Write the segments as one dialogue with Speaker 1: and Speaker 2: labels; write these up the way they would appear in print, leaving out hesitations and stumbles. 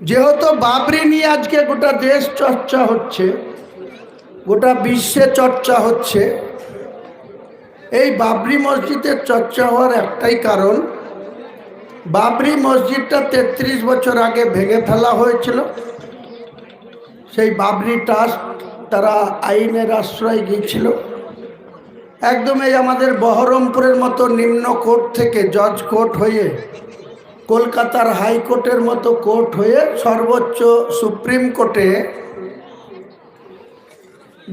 Speaker 1: যেহেতু বাবরি নিয়ে আজকে গোটা দেশ চর্চা হচ্ছে, গোটা বিশ্বে চর্চা হচ্ছে, এই বাবরি মসজিদের চর্চা হওয়ার একটাই কারণ, বাবরি মসজিদটা ৩৩ বছর আগে ভেঙে ফেলা হয়েছিল। সেই বাবরি ট্রাস্ট তারা আইনের আশ্রয় গিয়েছিল। একদম এই আমাদের বহরমপুরের মতো নিম্ন কোর্ট থেকে জজ কোর্ট হয়ে, কলকাতার হাইকোর্টের মতো কোর্ট হয়ে সর্বোচ্চ সুপ্রিম কোর্টে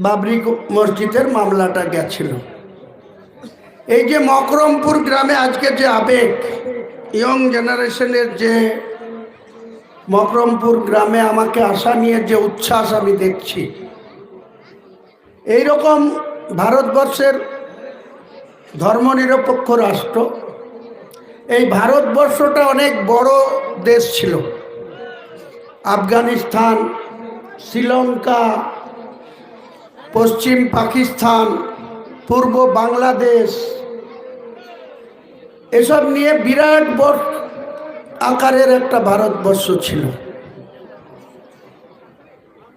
Speaker 1: বাবরি মসজিদের মামলাটা গেছিল। এই যে মকরমপুর গ্রামে আজকে যে আবেগ, ইয়ং জেনারেশনের যে মকরমপুর গ্রামে আমাকে আশা নিয়ে যে উচ্ছ্বাস আমি দেখছি, এইরকম ভারতবর্ষের ধর্মনিরপেক্ষ রাষ্ট্র, এই ভারতবর্ষটা অনেক বড় দেশ ছিল। আফগানিস্তান, শ্রীলঙ্কা, পশ্চিম পাকিস্তান, পূর্ব বাংলাদেশ, এসব নিয়ে বিরাট বড় আকারের একটা ভারতবর্ষ ছিল।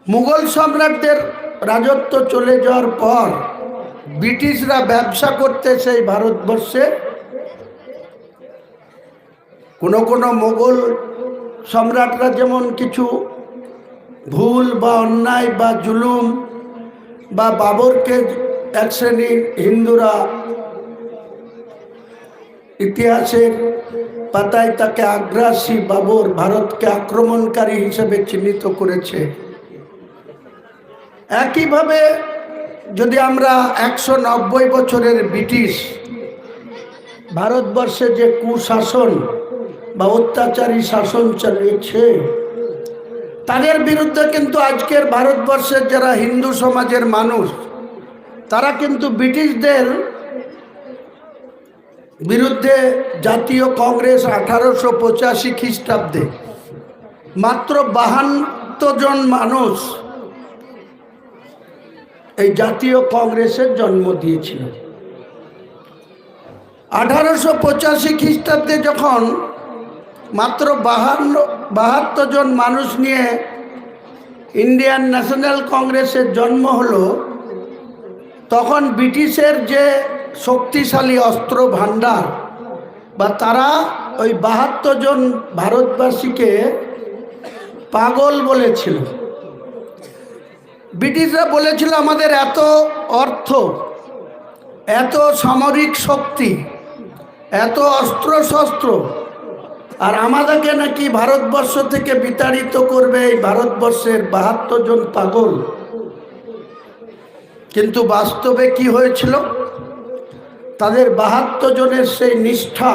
Speaker 1: মুঘল সম্রাটদের রাজত্ব চলে যাওয়ার পর ব্রিটিশরা ব্যবসা করতে সেই ভারতবর্ষে, কোনো মোগল সম্রাটরা যেমন কিছু ভুল বা অন্যায় বা জুলুম বা বাবরকে এক শ্রেণীর হিন্দুরা ইতিহাসের পাতায় তাকে আগ্রাসী বাবর, ভারতকে আক্রমণকারী হিসেবে চিহ্নিত করেছে, একইভাবে যদি আমরা ১৯০ বছরের ব্রিটিশ ভারতবর্ষে যে কুশাসন বা অত্যাচারী শাসন চালিয়েছে, তাদের বিরুদ্ধে কিন্তু আজকের ভারতবর্ষের যারা হিন্দু সমাজের মানুষ, তারা কিন্তু ব্রিটিশদের বিরুদ্ধে জাতীয় কংগ্রেস ১৮৮৫ খ্রিস্টাব্দে মাত্র ৫২ জন মানুষ এই জাতীয় কংগ্রেসের জন্ম দিয়েছিল। ১৮৮৫ খ্রিস্টাব্দে যখন মাত্র ৭২ জন মানুষ নিয়ে ইন্ডিয়ান ন্যাশনাল কংগ্রেসের জন্ম হলো, তখন ব্রিটিশের যে শক্তিশালী অস্ত্র ভাণ্ডার বা তারা ওই ৭২ জন ভারতবাসীকে পাগল বলেছিল। ব্রিটিশরা বলেছিল, আমাদের এত অর্থ, এত সামরিক শক্তি, এত অস্ত্রশস্ত্র, আর আমাদেরকে নাকি ভারতবর্ষ থেকে বিতাড়িত করবে এই ভারতবর্ষের ৭২ জন পাগল। কিন্তু বাস্তবে কি হয়েছিল? তাদের ৭২ জনের সেই নিষ্ঠা,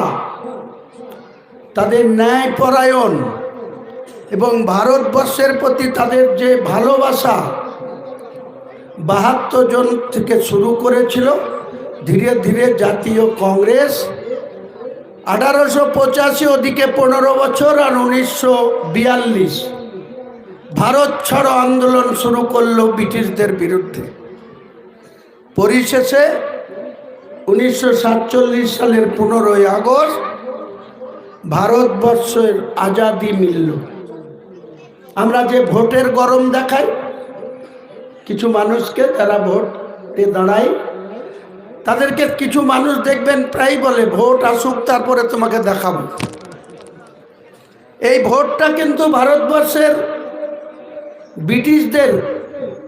Speaker 1: তাদের ন্যায়পরায়ণ এবং ভারতবর্ষের প্রতি তাদের যে ভালোবাসা ৭২ জন থেকে শুরু করেছিল। ধীরে ধীরে জাতীয় কংগ্রেস ১৮৮৫ ওদিকে ১৫ বছর আর ১৯৪২ ভারত ছাড়ো আন্দোলন শুরু করলো ব্রিটিশদের বিরুদ্ধে। পরিশেষে ১৯৪৭ সালের ১৫ই আগস্ট ভারতবর্ষের আজাদি মিলল। আমরা যে ভোটের গরম দেখাই কিছু মানুষকে, যারা ভোটে দাঁড়ায়, তাদেরকে কিছু মানুষ দেখবেন প্রায় বলে, ভোট আসুক তারপরে তোমাকে দেখাবো। এই ভোটটা কিন্তু ভারতবর্ষের ব্রিটিশদের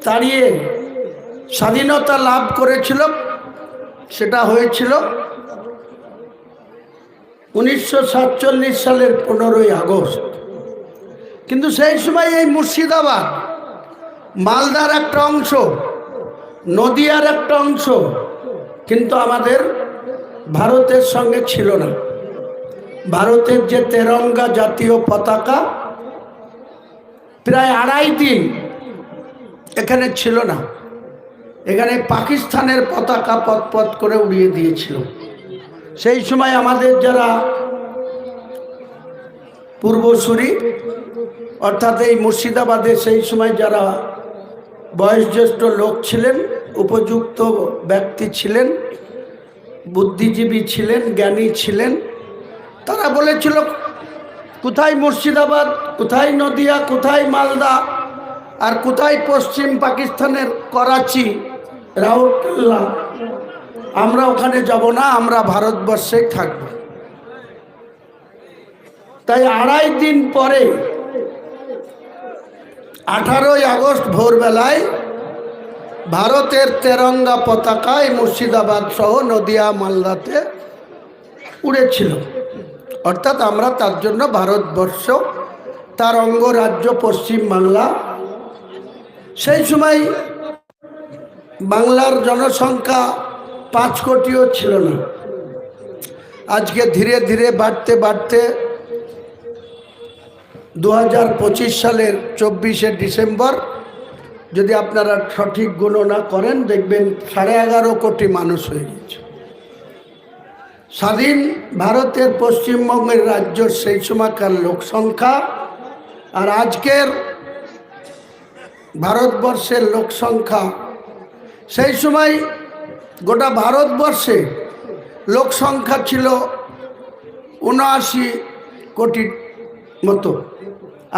Speaker 1: তাড়িয়ে স্বাধীনতা লাভ করেছিল। সেটা হয়েছিল ১৯৪৭ সালের ১৫ই আগস্ট। কিন্তু সেই সময় এই মুর্শিদাবাদ, মালদার একটা অংশ, নদিয়ার একটা অংশ, কিন্তু আমাদের ভারতের সঙ্গে ছিল না। ভারতের যে তেরঙ্গা জাতীয় পতাকা প্রায় 2.5 দিন এখানে ছিল না। এখানে পাকিস্তানের পতাকা পথ করে উড়িয়ে দিয়েছিল। সেই সময় আমাদের যারা পূর্বসূরি, অর্থাৎ এই মুর্শিদাবাদে সেই সময় যারা বয়োজ্যেষ্ঠ লোক ছিলেন, উপযুক্ত ব্যক্তি ছিলেন, বুদ্ধিজীবী ছিলেন, জ্ঞানী ছিলেন, তারা বলেছিল কোথায় মুর্শিদাবাদ, কোথায় নদিয়া, কোথায় মালদা, আর কোথায় পশ্চিম পাকিস্তানের করাচি, রাউরকেল্লা, আমরা ওখানে যাব না, আমরা ভারতবর্ষেই থাকব। তাই 2.5 দিন পরে 18ই আগস্ট ভোরবেলায় ভারতের তেরঙ্গা পতাকায় মুর্শিদাবাদ সহ নদিয়া মালদাতে উড়েছিল। অর্থাৎ আমরা তার জন্য ভারতবর্ষ, তার অঙ্গরাজ্য পশ্চিম বাংলা। সেই সময় বাংলার জনসংখ্যা 5 কোটিও ছিল না। আজকে ধীরে ধীরে বাড়তে বাড়তে 2025 সালের 24শে ডিসেম্বর যদি আপনারা সঠিক গণনা করেন, দেখবেন 11.5 কোটি মানুষ হয়ে গেছে। স্বাধীন ভারতের পশ্চিমবঙ্গের রাজ্যর সেই সময়কার লোক সংখ্যা আর আজকের ভারতবর্ষের লোক সংখ্যা, সেই সময় গোটা ভারতবর্ষে লোক সংখ্যা ছিল 79 কোটির মতো।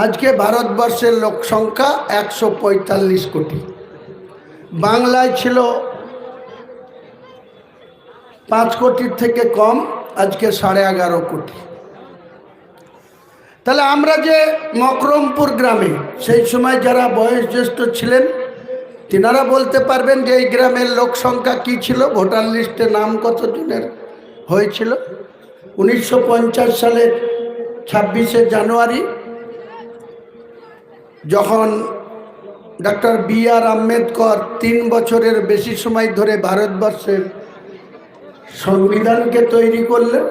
Speaker 1: আজকে ভারতবর্ষের লোক সংখ্যা 145 কোটি। বাংলায় ছিল 5 কোটির থেকে কম, আজকে 11.5 কোটি। তাহলে আমরা যে মকরমপুর গ্রামে সেই সময় যারা বয়োজ্যেষ্ঠ ছিলেন তিনারা বলতে পারবেন যে এই গ্রামের লোক সংখ্যা কী ছিল, ভোটার লিস্টে নাম কতজনের হয়েছিল। 1950 সালের 26শে জানুয়ারি যখন ডক্টর B.R. আম্বেদকর 3 বছরের বেশি সময় ধরে ভারতবর্ষের সংবিধানকে তৈরি করলেন,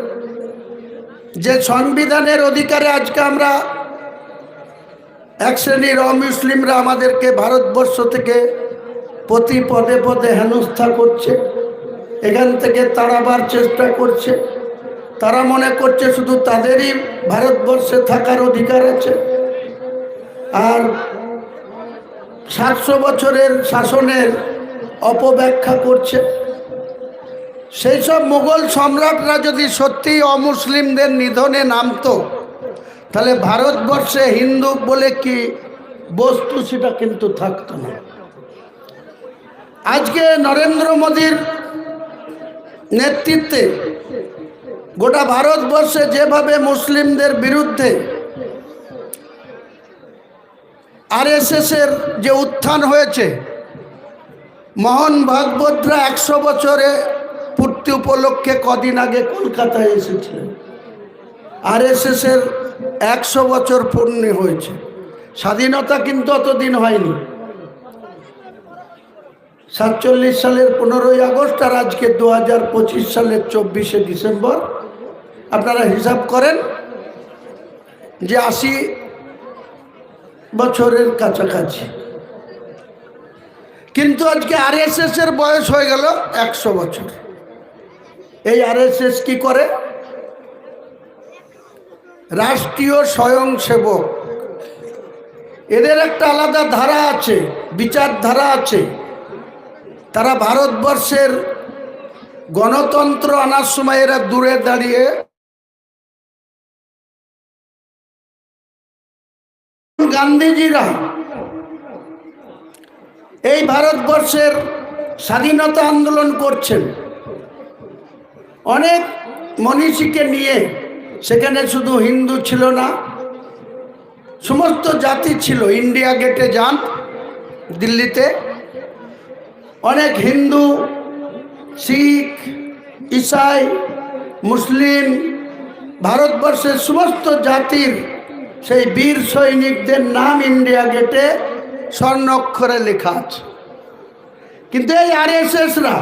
Speaker 1: যে সংবিধানের অধিকারে আজকে আমরা এক শ্রেণীর অমুসলিমরা আমাদেরকে ভারতবর্ষ থেকে প্রতি পদে পদে হেনস্থা করছে, এখান থেকে তাড়াবার চেষ্টা করছে। তারা মনে করছে শুধু তাদেরই ভারতবর্ষে থাকার অধিকার আছে, আর 700 বছরের শাসনের অপব্যাখ্যা করছে। সেই সব মুঘল সম্রাটরা যদি সত্যিই অমুসলিমদের নিধনে নামতো, তাহলে ভারতবর্ষে হিন্দু বলে কি বস্তু সেটা কিন্তু থাকতো না। আজকে নরেন্দ্র মোদীর নেতৃত্বে গোটা ভারতবর্ষে যেভাবে মুসলিমদের বিরুদ্ধে RSS-এর যে উত্থান হয়েছে, মোহন ভাগবতরা 100 বছরে পূর্তি উপলক্ষে কদিন আগে কলকাতায় এসেছিলেন। RSS-এর 100 বছর পূর্ণ হয়েছে। স্বাধীনতা কিন্তু অতদিন হয়নি। 47 সালের 15ই আগস্ট আর আজকে 2025 সালের 24শে ডিসেম্বর, আপনারা হিসাব করেন যে 80 বছরের কাছাকাছি। কিন্তু আজকে RSS-এর বয়স হয়ে গেল 100 বছর। এই RSS কি করে? রাষ্ট্রীয় স্বয়ংসেবক, এদের একটা আলাদা ধারা আছে, বিচারধারা আছে। তারা ভারতবর্ষের গণতন্ত্র আনার সময় এরা দূরে দাঁড়িয়ে গান্ধীজিরা এই ভারতবর্ষের স্বাধীনতা আন্দোলন করছেন অনেক মনীষীকে নিয়ে। সেখানে শুধু হিন্দু ছিল না, সমস্ত জাতি ছিল। ইন্ডিয়া গেটে যান দিল্লিতে, অনেক হিন্দু, শিখ, ইসাই, মুসলিম, ভারতবর্ষের সমস্ত জাতির সেই বীর সৈনিকদের নাম ইন্ডিয়া গেটে স্বর্ণাক্ষরে লেখা আছে। কিন্তু এই আরএসএসরা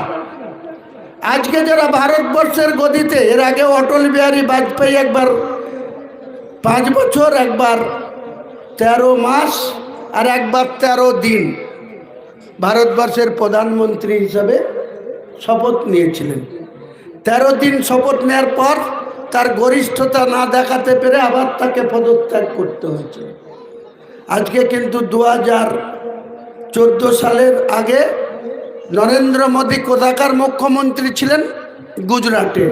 Speaker 1: আজকে যারা ভারতবর্ষের গদিতে, এর আগে অটল বিহারী বাজপেয়ী একবার 5 বছর, একবার 13 মাস আর একবার 13 দিন ভারতবর্ষের প্রধানমন্ত্রী হিসাবে শপথ নিয়েছিলেন। 13 দিন শপথ নেওয়ার পর তার গরিষ্ঠতা না দেখাতে পেরে আবার তাকে পদত্যাগ করতে হয়েছে। আজকে কিন্তু 2014 সালের আগে নরেন্দ্র মোদী কোথাকার মুখ্যমন্ত্রী ছিলেন? গুজরাটে।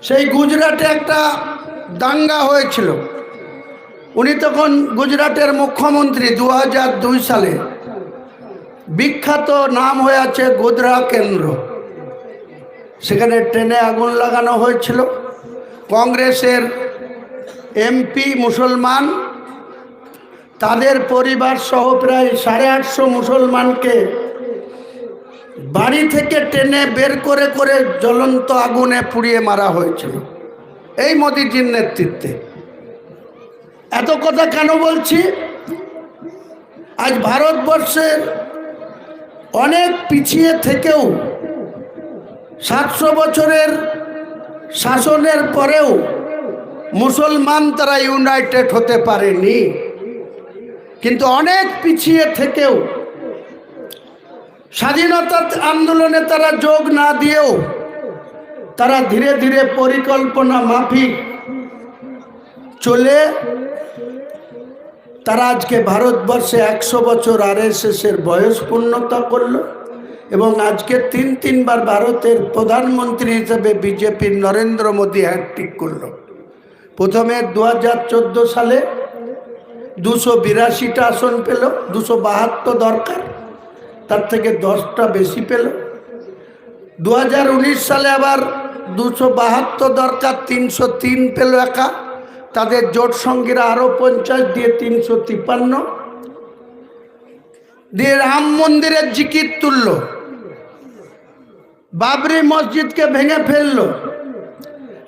Speaker 1: সেই গুজরাটে একটা দাঙ্গা হয়েছিল। উনি তখন গুজরাটের মুখ্যমন্ত্রী। 2002 সালে বিখ্যাত নাম হয়ে আছে গোধরা কেন্দ্র। সেখানে ট্রেনে আগুন লাগানো হয়েছিল। কংগ্রেসের এমপি মুসলমান, তাদের পরিবার সহ প্রায় 850 মুসলমানকে বাড়ি থেকে টেনে বের করে করে জ্বলন্ত আগুনে পুড়িয়ে মারা হয়েছিল এই মোদিজির নেতৃত্বে। এত কথা কেন বলছি? আজ ভারতবর্ষের অনেক পিছিয়ে থেকেও 700 বছরের শাসনের পরেও মুসলমান তারা ইউনাইটেড হতে পারেনি। কিন্তু অনেক পিছিয়ে থেকেও, স্বাধীনতা আন্দোলনে তারা যোগ না দিয়েও তারা ধীরে ধীরে পরিকল্পনা মাফিক চলে তারা আজকে ভারতবর্ষে 100 বছর আরএসএসের বয়স পূর্ণতা করল। এবং আজকে 3বার ভারতের প্রধানমন্ত্রী হিসেবে বিজেপির নরেন্দ্র মোদী হ্যাট্রিক করল। প্রথমে 2014 সালে 282টা আসন পেল, 272 দরকার, তার থেকে 10টা বেশি পেল। 2019 সালে আবার 272 দরকার, 303 পেল একা। তাদের জোট সঙ্গীরা আরো 50 দিয়ে 353 দিয়ে রাম মন্দিরের জিকির তুলল, বাবরি মসজিদকে ভেঙে ফেলল।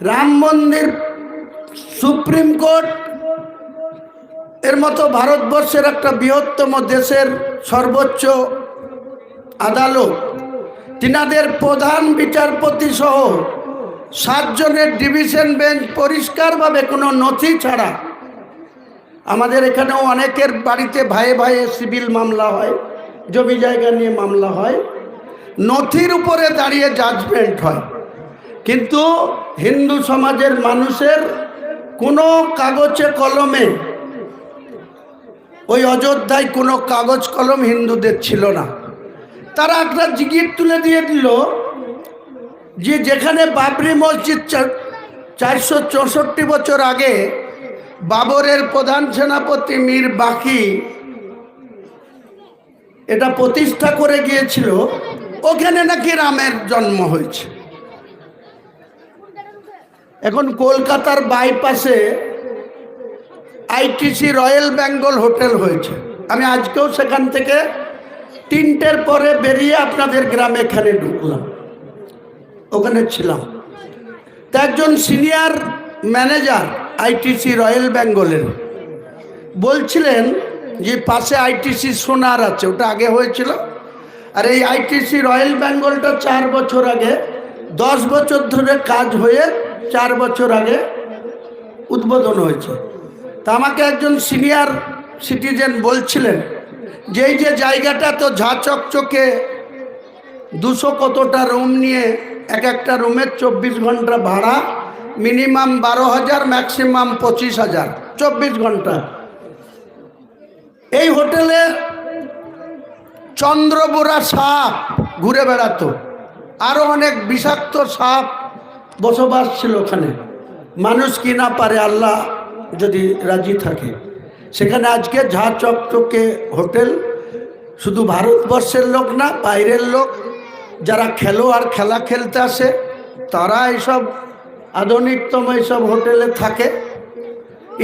Speaker 1: রাম মন্দির, সুপ্রিম কোর্ট এর মতো ভারতবর্ষের একটা বৃহত্তম দেশের সর্বোচ্চ আদালত, তিনাদের প্রধান বিচারপতি সহ 7 জনের ডিভিশন বেঞ্চ পরিষ্কারভাবে কোনো নথি ছাড়া, আমাদের এখানেও অনেকের বাড়িতে ভাইয়ে ভাইয়ে সিভিল মামলা হয়, জমি জায়গা নিয়ে মামলা হয়, নথির উপরে দাঁড়িয়ে জাজমেন্ট হয়। কিন্তু হিন্দু সমাজের মানুষের কোনো কাগজে কলমে, ওই অযোধ্যায় কোনো কাগজ কলম হিন্দুদের ছিল না। তারা একটা জিগির তুলে দিয়ে দিল যে যেখানে বাবরি মসজিদ 464 বছর আগে বাবরের প্রধান সেনাপতি মীর বাকি এটা প্রতিষ্ঠা করে গিয়েছিল, ওখানে নাকি রামের জন্ম হয়েছে। এখন কলকাতার বাইপাসে আইটিসি রয়্যাল বেঙ্গল হোটেল হয়েছে। আমি আজকেও সেখান থেকে 3টের পরে বেরিয়ে আপনাদের গ্রামে এখানে ঢুকলাম, ওখানে ছিলাম। তা একজন সিনিয়র ম্যানেজার আইটিসি রয়্যাল বেঙ্গলের বলছিলেন যে পাশে আইটিসি সোনার আছে, ওটা আগে হয়েছিল। আর এই আইটিসি রয়্যাল বেঙ্গলটা 4 বছর আগে, 10 বছর ধরে কাজ হয়ে 4 বছর আগে উদ্বোধন হয়েছে। তা আমাকে একজন সিনিয়র সিটিজেন বলছিলেন যে এই যে জায়গাটা তো ঝা চকচকে, 200 কতটা রুম নিয়ে, এক একটা রুমের 24 ঘন্টা ভাড়া, মিনিমাম 12,000, ম্যাক্সিমাম 25,000, 24 ঘন্টা। এই হোটেলে চন্দ্রবোরা সাপ ঘুরে বেড়াতো, আরো অনেক বিষাক্ত সাপ বসবাস ছিল ওখানে। মানুষ কি না পারে, আল্লাহ যদি রাজি থাকে। সেখানে আজকে ঝা চকচকে হোটেল, শুধু ভারতবর্ষের লোক না, বাইরের লোক যারা খেলোয়াড় খেলা খেলতে আসে তারা এইসব আধুনিকতম এইসব হোটেলে থাকে,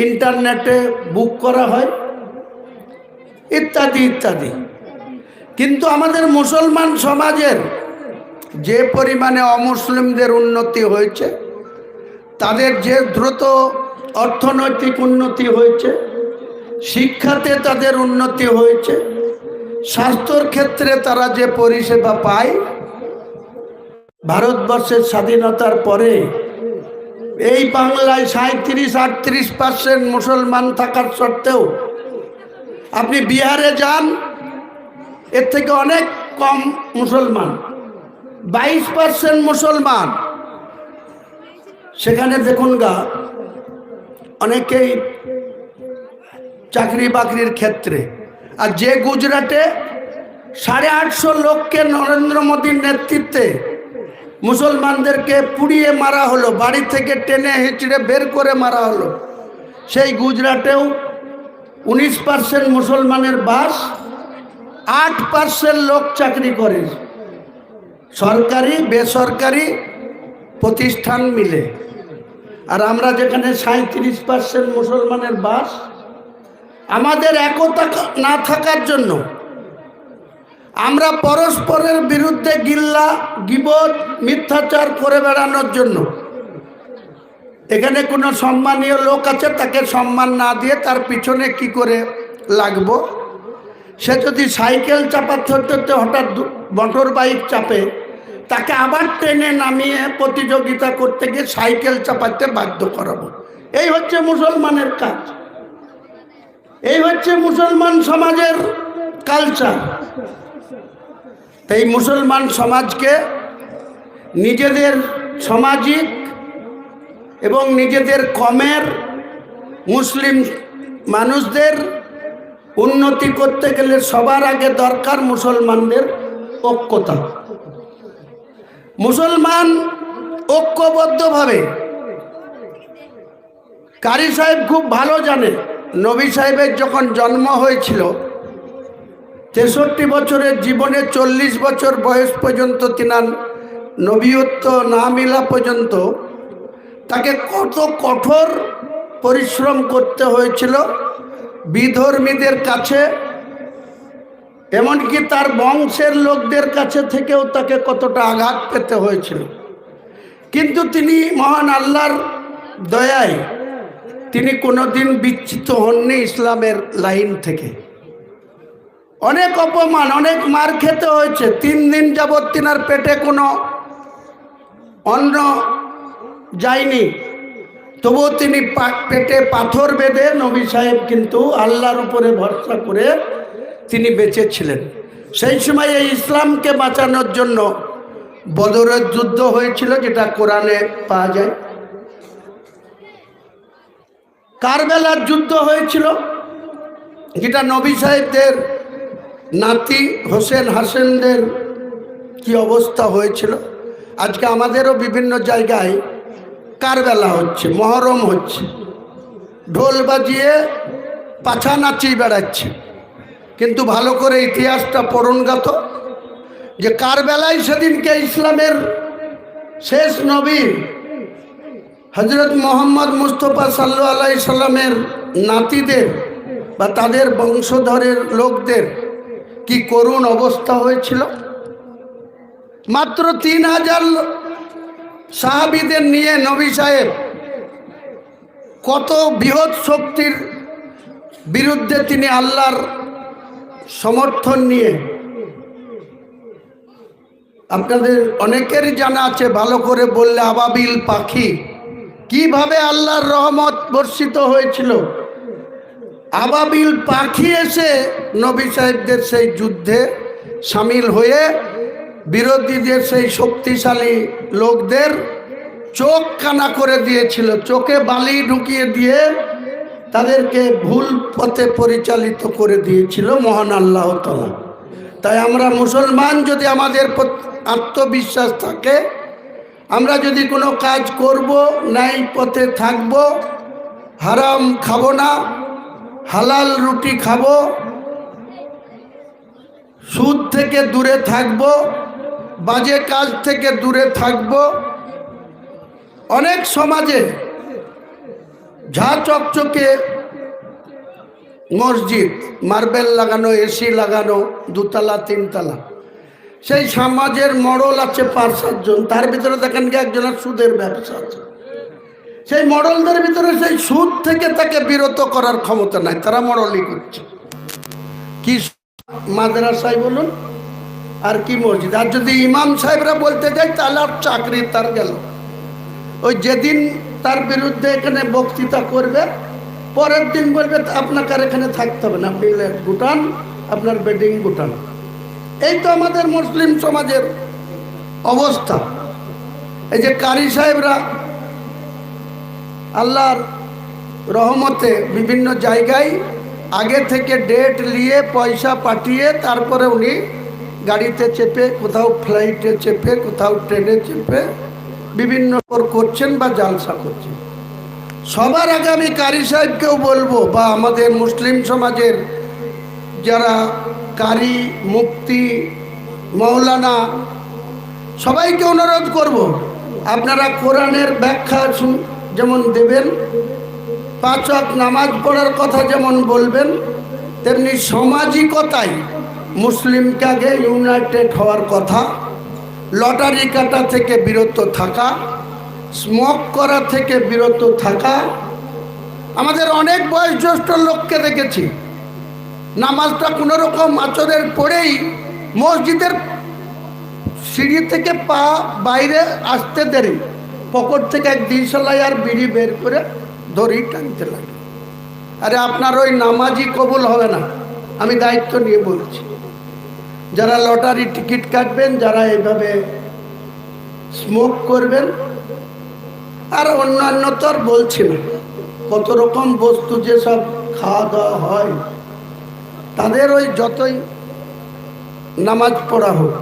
Speaker 1: ইন্টারনেটে বুক করা হয়, ইত্যাদি ইত্যাদি। কিন্তু আমাদের মুসলমান সমাজের যে পরিমাণে অমুসলিমদের উন্নতি হয়েছে, তাদের যে দ্রুত অর্থনৈতিক উন্নতি হয়েছে, শিক্ষাতে তাদের উন্নতি হয়েছে, স্বাস্থ্যর ক্ষেত্রে তারা যে পরিষেবা পায়, ভারতবর্ষের স্বাধীনতার পরে এই বাংলায় 37-38% মুসলমান থাকার সত্ত্বেও আপনি বিহারে যান, এর থেকে অনেক কম মুসলমান, 22% মুসলমান। সেখানে দেখুন গা, অনেকেই চাকরি বাকরির ক্ষেত্রে। আর যে গুজরাটে 850 লোককে নরেন্দ্র মোদীর নেতৃত্বে মুসলমানদেরকে পুড়িয়ে মারা হলো, বাড়ি থেকে টেনে হিঁচড়ে বের করে মারা হলো, সেই গুজরাটেও 19% মুসলমানের বাস, 8% লোক চাকরি করে, সরকারি বেসরকারি প্রতিষ্ঠান মিলে। আর আমরা যেখানে 37% মুসলমানের বাস, আমাদের একতা না থাকার জন্য আমরা পরস্পরের বিরুদ্ধে গিল্লা গীবত মিথ্যাচার করে বেড়ানোর জন্য এখানে কোনো সম্মানীয় লোক আছে, তাকে সম্মান না দিয়ে তার পিছনে কি করে লাগবো। সে যদি সাইকেল চাপাতে হতে হঠাৎ মোটর বাইক চাপে, তাকে আবার ট্রেনে নামিয়ে প্রতিযোগিতা করতে গিয়ে সাইকেল চাপাতে বাধ্য করাবো। এই হচ্ছে মুসলমানের কাজ, এই হচ্ছে মুসলমান সমাজের কালচার। এই মুসলমান সমাজকে নিজেদের সামাজিক এবং নিজেদের কমের মুসলিম মানুষদের উন্নতি করতে গেলে সবার আগে দরকার মুসলমানদের ঐক্যতা। মুসলমান ঐক্যবদ্ধভাবে, কারি সাহেব খুব ভালো জানে, নবী সাহেবের যখন জন্ম হয়েছিল 63 বছরের জীবনে 40 বছর বয়স পর্যন্ত তিনার নবীত্ব না মিলা পর্যন্ত তাকে কত কঠোর পরিশ্রম করতে হয়েছিল বিধর্মীদের কাছে, এমনকি তার বংশের লোকদের কাছে থেকেও তাকে কতটা আঘাত পেতে হয়েছিল। কিন্তু তিনি মহান আল্লাহর দয়ায় তিনি কোনোদিন বিচ্যুত হননি ইসলামের লাইন থেকে। অনেক অপমান, অনেক মার খেতে হয়েছে। 3 দিন যাবৎ তিনার পেটে কোনো অন্ন যায়নি, তবুও তিনি পেটে পাথর বেঁধে নবী সাহেব কিন্তু আল্লাহর উপরে ভরসা করে তিনি বেঁচে ছিলেন। সেই সময় এই ইসলামকে বাঁচানোর জন্য বদরের যুদ্ধ হয়েছিল, যেটা কোরআনে পাওয়া যায়। কারবালার যুদ্ধ হয়েছিল, যেটা নবী সাহেবদের নাতি হোসেন হাসেনদের কি অবস্থা হয়েছিল। আজকে আমাদেরও বিভিন্ন জায়গায় কারবালা হচ্ছে, মহরম হচ্ছে, ঢোল বাজিয়ে পাছা নাচিয়ে বেড়াচ্ছে। কিন্তু ভালো করে ইতিহাসটা পড়ুন গাত, যে কারবালায় সেদিনকে ইসলামের শেষ নবী হজরত মোহাম্মদ মুস্তফা সাল্লাল্লাহু আলাইহি সাল্লামের নাতিদের বা তাদের বংশধরের লোকদের কি করুণ অবস্থা হয়েছিল। মাত্র 3000 সাহাবীদের নিয়ে নবী সাহেব কত বৃহৎ শক্তির বিরুদ্ধে তিনি আল্লাহর সমর্থন নিয়ে, আপনাদের অনেকেরই জানা আছে, ভালো করে বললে আবাবিল পাখি কিভাবে আল্লাহর রহমত বর্ষিত হয়েছিল। আবাবিল পাখি এসে নবী সাহেবদের সেই যুদ্ধে সামিল হয়ে বিরোধীদের সেই শক্তিশালী লোকদের চোখ কানা করে দিয়েছিল, চোখে বালি ঢুকিয়ে দিয়ে তাদেরকে ভুল পথে পরিচালিত করে দিয়েছিল মহান আল্লাহ তাআলা। তাই আমরা মুসলমান যদি আমাদের আত্মবিশ্বাস থাকে, আমরা যদি কোনো কাজ করব, ন্যায় পথে থাকব, হারাম খাবো না, হালাল রুটি খাবো, সুদ থেকে দূরে থাকব, বাজে কাজ থেকে দূরে থাকব। অনেক সমাজে ঝা চকচকে মসজিদ, মার্বেল লাগানো, এসি লাগানো, 2 তলা 3 তলা, সেই সমাজের মডল আছে 5-7 জন, তার ভিতরে দেখেন কি একজনের সুদের ব্যবসা আছে। সেই মডলদের ভিতরে সেই সুদ থেকে তাকে বিরত করার ক্ষমতা নাই, তারা মডলই করছে। কি মাদ্রাসায় বলুন আর কি মসজিদ। আর যদি ইমাম সাহেবরা বলতে যায় তাহলে আর চাকরি তার গেল। ওই যেদিন তার বিরুদ্ধে এখানে বক্তৃতা করবে পরের দিন বলবে আপনাকে আর এখানে থাকতে হবে না, আপনি গুটান, আপনার বেডিং গুটান। এই তো আমাদের মুসলিম সমাজের অবস্থা। এই যে কারি সাহেবরা আল্লাহর রহমতে বিভিন্ন জায়গায় আগে থেকে ডেট নিয়ে পয়সা পাঠিয়ে তারপরে উনি গাড়িতে চেপে, কোথাও ফ্লাইটে চেপে, কোথাও ট্রেনে চেপে বিভিন্ন করছেন বা জালসা করছেন। সবার আগে আমি কারি সাহেবকেও বলবো, বা আমাদের মুসলিম সমাজের যারা কারি, মুফতি, মৌলানা সবাইকে অনুরোধ করব, আপনারা কোরআনের ব্যাখ্যা যেমন দেবেন, 5 ওয়াক্ত নামাজ পড়ার কথা যেমন বলবেন, তেমনি সামাজিকতায় মুসলিমকে আগে ইউনাইটেড হওয়ার কথা। লটারি কাটা থেকে বিরত থাকা, স্মোক করা থেকে বিরত থাকা। আমাদের অনেক বয়োজ্যেষ্ঠ লোককে দেখেছি নামাজটা কোনো রকম আচরের পরেই মসজিদের সিঁড়ি থেকে পা বাইরে আসতে দেরি, পকেট থেকে এক দিশলাই আর বিড়ি বের করে দড়ি টানতে লাগে। আরে আপনার ওই নামাজই কবুল হবে না, আমি দায়িত্ব নিয়ে বলছি। যারা লটারি টিকিট কাটবেন, যারা এইভাবে স্মোক করবেন, আর অন্যান্য তো আর বলছি না, কত রকম বস্তু যেসব খাওয়া দাওয়া হয়, তাদের ওই যতই নামাজ পড়া হোক।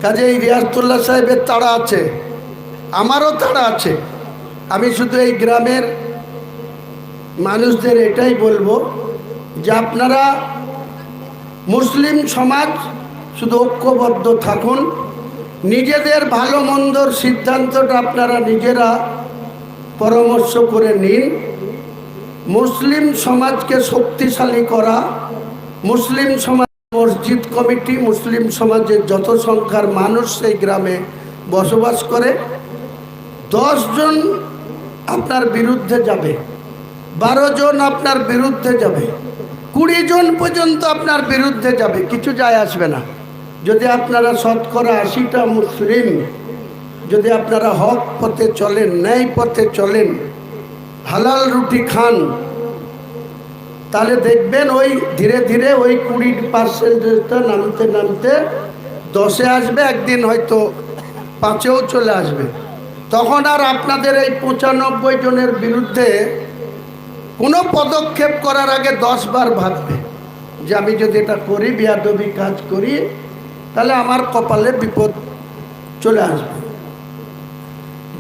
Speaker 1: কাজেই রিয়াজতুল্লাহ সাহেবের তাড়া আছে, আমারও তাড়া আছে। আমি শুধু এই গ্রামের মানুষদের এটাই বলবো যে আপনারা মুসলিম সমাজ শুধু ঐক্যবদ্ধ থাকুন, নিজেদের ভালো মন্দর সিদ্ধান্তটা আপনারা নিজেরা পরামর্শ করে নিন। মুসলিম সমাজকে শক্তিশালী করা, মুসলিম সমাজ, মসজিদ কমিটি, মুসলিম সমাজের যত সংখ্যার মানুষ সেই গ্রামে বসবাস করে, 10 জন আপনার বিরুদ্ধে যাবে, 12 জন আপনার বিরুদ্ধে যাবে, 20 জন পর্যন্ত আপনার বিরুদ্ধে যাবে, কিছু যায় আসবে না। যদি আপনারা 80% মুসলিম, যদি আপনারা হক পথে চলেন, ন্যায় পথে চলেন, হালাল রুটি খান, তাহলে দেখবেন ওই ধীরে ধীরে ওই 20% নামতে নামতে 10-এ আসবে, একদিন হয়তো 5-এও চলে আসবে। তখন আর আপনাদের এই 95 জনের বিরুদ্ধে কোনো পদক্ষেপ করার আগে 10 বার ভাববে যে আমি যদি এটা করি, বেয়াদবি কাজ করি, তাহলে আমার কপালে বিপদ চলে আসবে।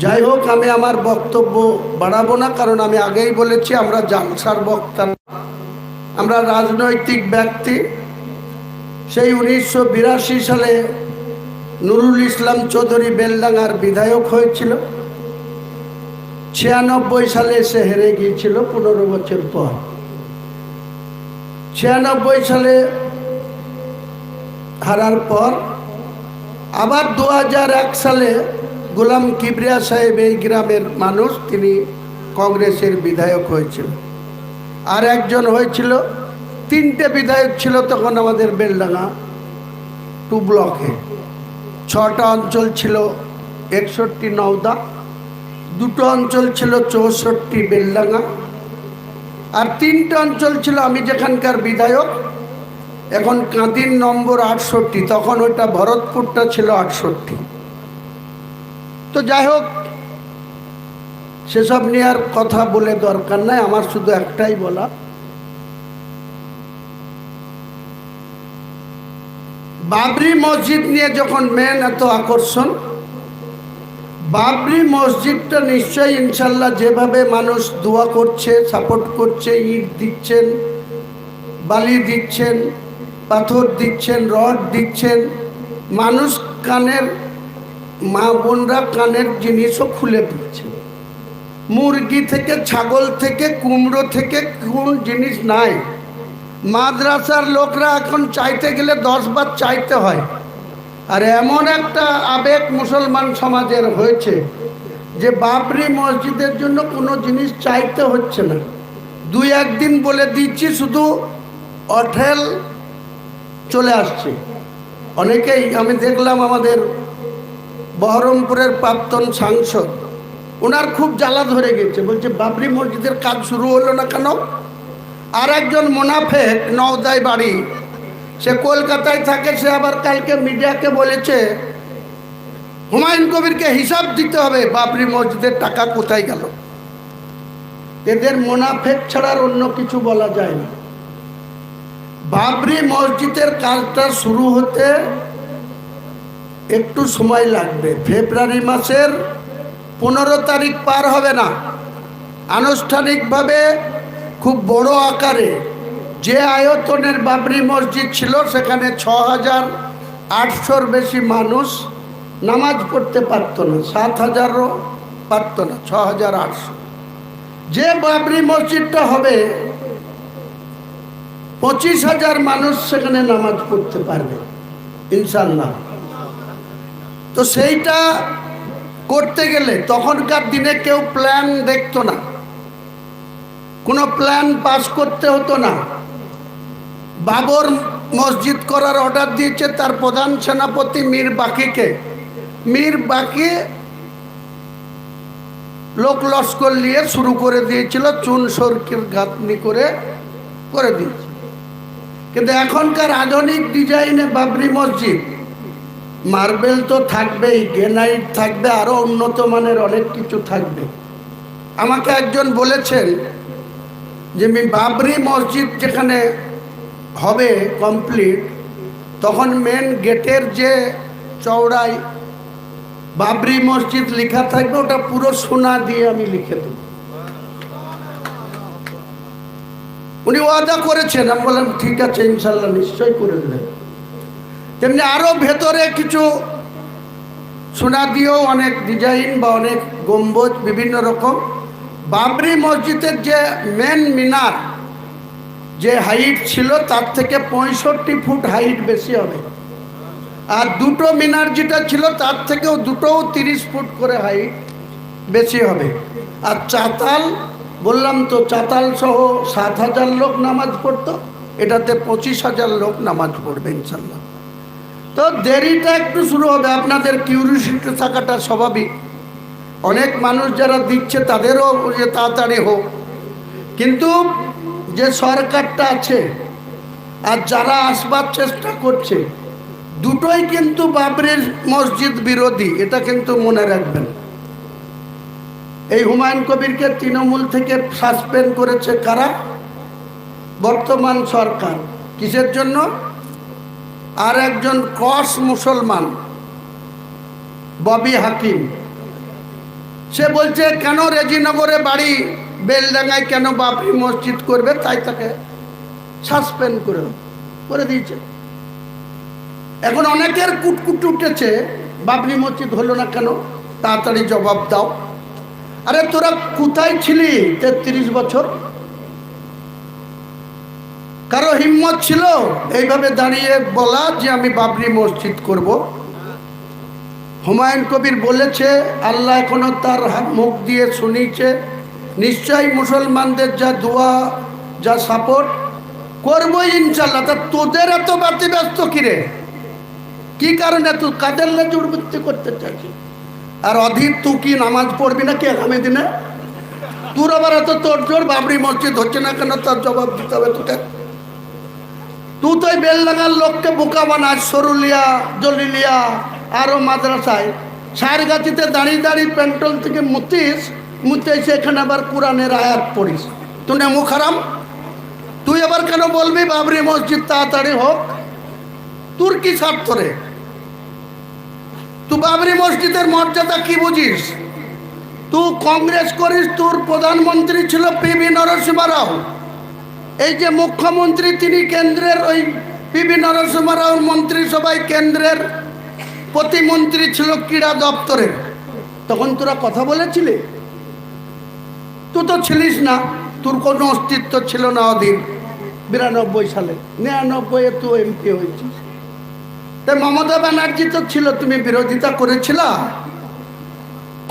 Speaker 1: যাই হোক, আমি আমার বক্তব্য বাড়াবো না, কারণ আমি আগেই বলেছি আমরা জালসার বক্তা, আমরা রাজনৈতিক ব্যক্তি। সেই 1982 সালে নুরুল ইসলাম চৌধুরী বেলডাঙ্গার বিধায়ক হয়েছিল, 96 সালে এসে হেরে গিয়েছিল 15 বছর পর। 96 সালে হারার পর আবার 2001 সালে গোলাম কিবরিয়া সাহেব, এই গ্রামের মানুষ, তিনি কংগ্রেসের বিধায়ক হয়েছিল। আর একজন হয়েছিল, 3টে বিধায়ক ছিল তখন আমাদের বেলডাঙ্গা 2 ব্লকে। 6টা অঞ্চল ছিল 61 নওদা, 2টো অঞ্চল ছিল 64 বেলডাঙ্গা, আর 3টে অঞ্চল ছিল আমি যেখানকার বিধায়ক, এখন কাঁদির নম্বর 68, তখন ওইটা ভরতপুরটা ছিল 68। তো যাই হোক, সেসব নিয়ে আর কথা বলে দরকার নাই, আমার শুধু একটাই বলা, বাবরি মসজিদ নিয়ে যখন মেন এত আকর্ষণ, বাবরি মসজিদটা নিশ্চয়ই ইনশাল্লাহ যেভাবে মানুষ দোয়া করছে, সাপোর্ট করছে, ইট দিচ্ছেন, বালি দিচ্ছেন, পাথর দিচ্ছেন, রড দিচ্ছেন, মানুষ কানের, মা বোনরা কানের জিনিসও খুলে দিচ্ছে। মুরগি থেকে, ছাগল থেকে, কুমড়ো থেকে কোন জিনিস নাই। মাদ্রাসার লোকরা এখন চাইতে গেলে 10 বার চাইতে হয়। আর এমন একটা আবেগ মুসলমান সমাজের হয়েছে যে বাবরি মসজিদের জন্য কোনো জিনিস চাইতে হচ্ছে না। 2-1 দিন বলে দিচ্ছি, শুধু হোটেল চলে আসছে। অনেকেই আমি দেখলাম, আমাদের বহরমপুরের প্রাক্তন সাংসদ, ওনার খুব জ্বালা ধরে গেছে, বলছে বাবরি মসজিদের কাজ শুরু হলো না কেন? আর একজন মোনাফেক, নওদায় বাড়ি, সে কলকাতায় থাকে, সে আবার কালকে মিডিয়াকে বলেছে হুমায়ুন কবিরকে হিসাব দিতে হবে, বাবরি মসজিদের টাকা কোথায় গেল। এদের মোনাফেক ছাড়ার অন্য কিছু বলা যায় না। বাবরি মসজিদের কাজটা শুরু হতে একটু সময় লাগবে। ফেব্রুয়ারি মাসের 15 তারিখ পার হবে না, আনুষ্ঠানিকভাবে খুব বড় আকারে যে আয়তনের বাবরি মসজিদ ছিল, সেখানে 6800-র বেশি মানুষ নামাজ পড়তে পারত না, 7000ও পারত না, 6800। যে বাবরি মসজিদটা হবে 25,000 মানুষ সেখানে নামাজ পড়তে পারবে ইনশাআল্লাহ। তো সেইটা করতে গেলে তখনকার দিনে কেউ প্ল্যান দেখতো না, কোনো প্ল্যান পাস করতে হতো না। বাবর মসজিদ করার অর্ডার দিয়েছে তার প্রধান সেনাপতি মীর বাকিকে। মীর বাকি লোক লস্কর নিয়ে শুরু করে দিয়েছিল, চুন সরকির গাঁথনি করে দিয়েছে। কিন্তু এখনকার আধুনিক ডিজাইনে বাবরি মসজিদ, মার্বেল তো থাকবেই, গ্রেনাইট থাকবে, আরো উন্নত মানের অনেক কিছু থাকবে। আমাকে একজন বলেছেন যে বাবরি মসজিদ যেখানে হবে কমপ্লিট, তখন মেন গেটের যে চওড়ায় বাবরি মসজিদ লেখা থাকবে, ওটা পুরো সোনা দিয়ে আমি লিখে দেব। উনি ওয়াদা করেছেন। আমি বললাম ঠিক আছে, ইনশাল্লাহ নিশ্চয় করে দেবেন। তেমনি আরো ভেতরে কিছু সোনা দিয়েও অনেক ডিজাইন বা অনেক গম্বুজ বিভিন্ন রকম। বাবরি মসজিদের যে মেন মিনার যে হাইট ছিল, তার থেকে 65 ফুট হাইট বেশি হবে। আর দুটো মিনার যেটা ছিল, তার থেকেও দুটোও 30 ফুট করে হাইট বেশি হবে। আর চাতাল, বললাম তো, চাতাল সহ 7000 লোক নামাজ পড়তো, এটাতে 25,000 লোক নামাজ পড়বে ইনশাল্লাহ। তো দেরিটা একটু শুরু হবে, আপনাদের কিউরিওসিটি থাকাটা স্বাভাবিক। অনেক মানুষ যারা দিচ্ছে তাদেরও যে তাড়াতাড়ি হোক, কিন্তু যে সরকারটা আছে আর যারা আসবার চেষ্টা করছে, দুটোই কিন্তু বাবরির মসজিদ বিরোধী, এটা কিন্তু মনে রাখবেন। এই হুমায়ুন কবিরকে তৃণমূল থেকে সাসপেন্ড করেছে কারা? বর্তমান সরকার। কিসের জন্য? আর একজন ক্রস মুসলমান ববি হাকিম, সে বলছে কেন রেজিনগরে বাড়ি, বেলডাঙ্গায় কেন বাবরি মসজিদ করবে, তাই তাকে সাসপেন্ড করে দিয়েছে। এখন অনেকের কুটকুট উঠেছে, বাবরি মসজিদ হলো না কেন, তাড়াতাড়ি জবাব দাও। আরে তোরা কোথায় ছিলি 33 বছর? কারো হিম্মত ছিল এইভাবে দাঁড়িয়ে বলা যে আমি বাবরি মসজিদ করব? হুমায়ুন কবির বলেছে, আল্লাহ এখনো তার মুখ দিয়ে শুনিয়েছে, নিশ্চয়ই মুসলমানদের যা দোয়া, যা সাপোর্ট করবো ইনশাল্লাহ। তা তোদের এত বাতি ব্যস্ত কিরে, কি কারণে তুই কাদের লেজে উড়বৃত্তি করতে চাইছিস? আর অধীর তুই কি নামাজ পড়বি না কি আগামী দিনে? তোর আবার এত তোর জোর, বাবরি মসজিদ হচ্ছে না কেন তার জবাব দিতে হবে তোকে। তুই তো বেলডাঙ্গার লোককে বোকা বানাস, সরুলিয়া, জলিলিয়া, আরো মাদ্রাসায় সারগাছিতে দাঁড়িয়ে দাঁড়িয়ে পেন্ট্রোল থেকে মুতে এসে এখানে আবার কোরআনের আয়াত পড়িস। তুই নেমু খারাম, তুই আবার কেন বলবি বাবরি মসজিদ তাড়াতাড়ি হোক? তোর কি স্বার্থ রে? তুই বাবরি মসজিদের মর্যাদা কি বুঝিস? তুই কংগ্রেস করিস, তোর প্রধানমন্ত্রী ছিল পিভি নরসিংহ রাও। এই যে মুখ্যমন্ত্রী, তিনি কেন্দ্রের ওই পিভি নরসিংহ রাওর মন্ত্রিসভায় কেন্দ্রের প্রতিমন্ত্রী ছিল ক্রীড়া দপ্তরের। তখন তোরা কথা বলেছিলি? তুই তো ছিলিস না, তোর কোনো অস্তিত্ব ছিল না অধীর। 92 সালে, 99-এ তুই এমপি হয়েছিস। তাই মমতা ব্যানার্জি তো ছিল, তুমি বিরোধিতা করেছিল।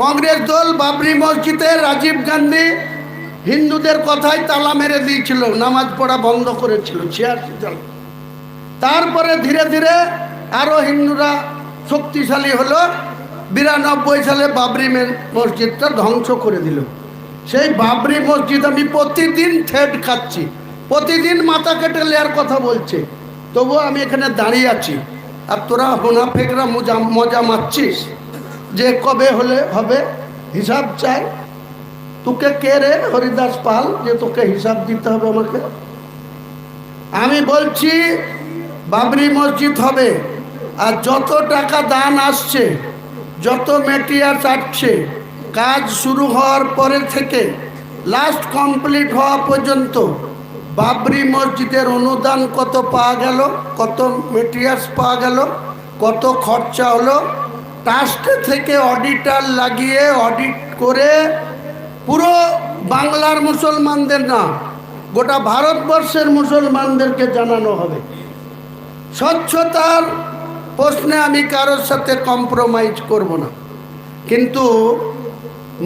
Speaker 1: কংগ্রেস দল বাবরি মসজিদে রাজীব গান্ধী হিন্দুদের কথায় তালা মেরে দিয়েছিল, নামাজ পড়া বন্ধ করেছিল 86 সালে। তারপরে ধীরে ধীরে আরো হিন্দুরা শক্তিশালী হলো। 92 সালে বাবরি মসজিদটা ধ্বংস করে দিল। সেই বাবরি মসজিদ আমি প্রতিদিন থ্রেড খাচ্ছি, প্রতিদিন মাথা কেটে নেওয়ার কথা বলছে, তবুও আমি এখানে দাঁড়িয়ে আছি। আর তোরা মুনাফিকরা মজা মারছিস যে কবে হলে হবে, হিসাব চাই। তোকে কে রে হরিদাস পাল যে তোকে হিসাব দিতে হবে আমাকে? আমি বলছি বাবরি মসজিদ হবে। আর যত টাকা দান আসছে, যত মেটেরিয়াল আসছে, কাজ শুরু হওয়ার পরে থেকে লাস্ট কমপ্লিট হওয়া পর্যন্ত বাবরি মসজিদের অনুদান কত পাওয়া গেল, কত মেটেরিয়ালস পাওয়া গেল, কত খরচা হলো, ট্রাস্ট থেকে অডিটর লাগিয়ে অডিট করে পুরো বাংলার মুসলমানদের না, গোটা ভারতবর্ষের মুসলমানদেরকে জানানো হবে। স্বচ্ছতার প্রশ্নে আমি কারোর সাথে কম্প্রোমাইজ করব না, কিন্তু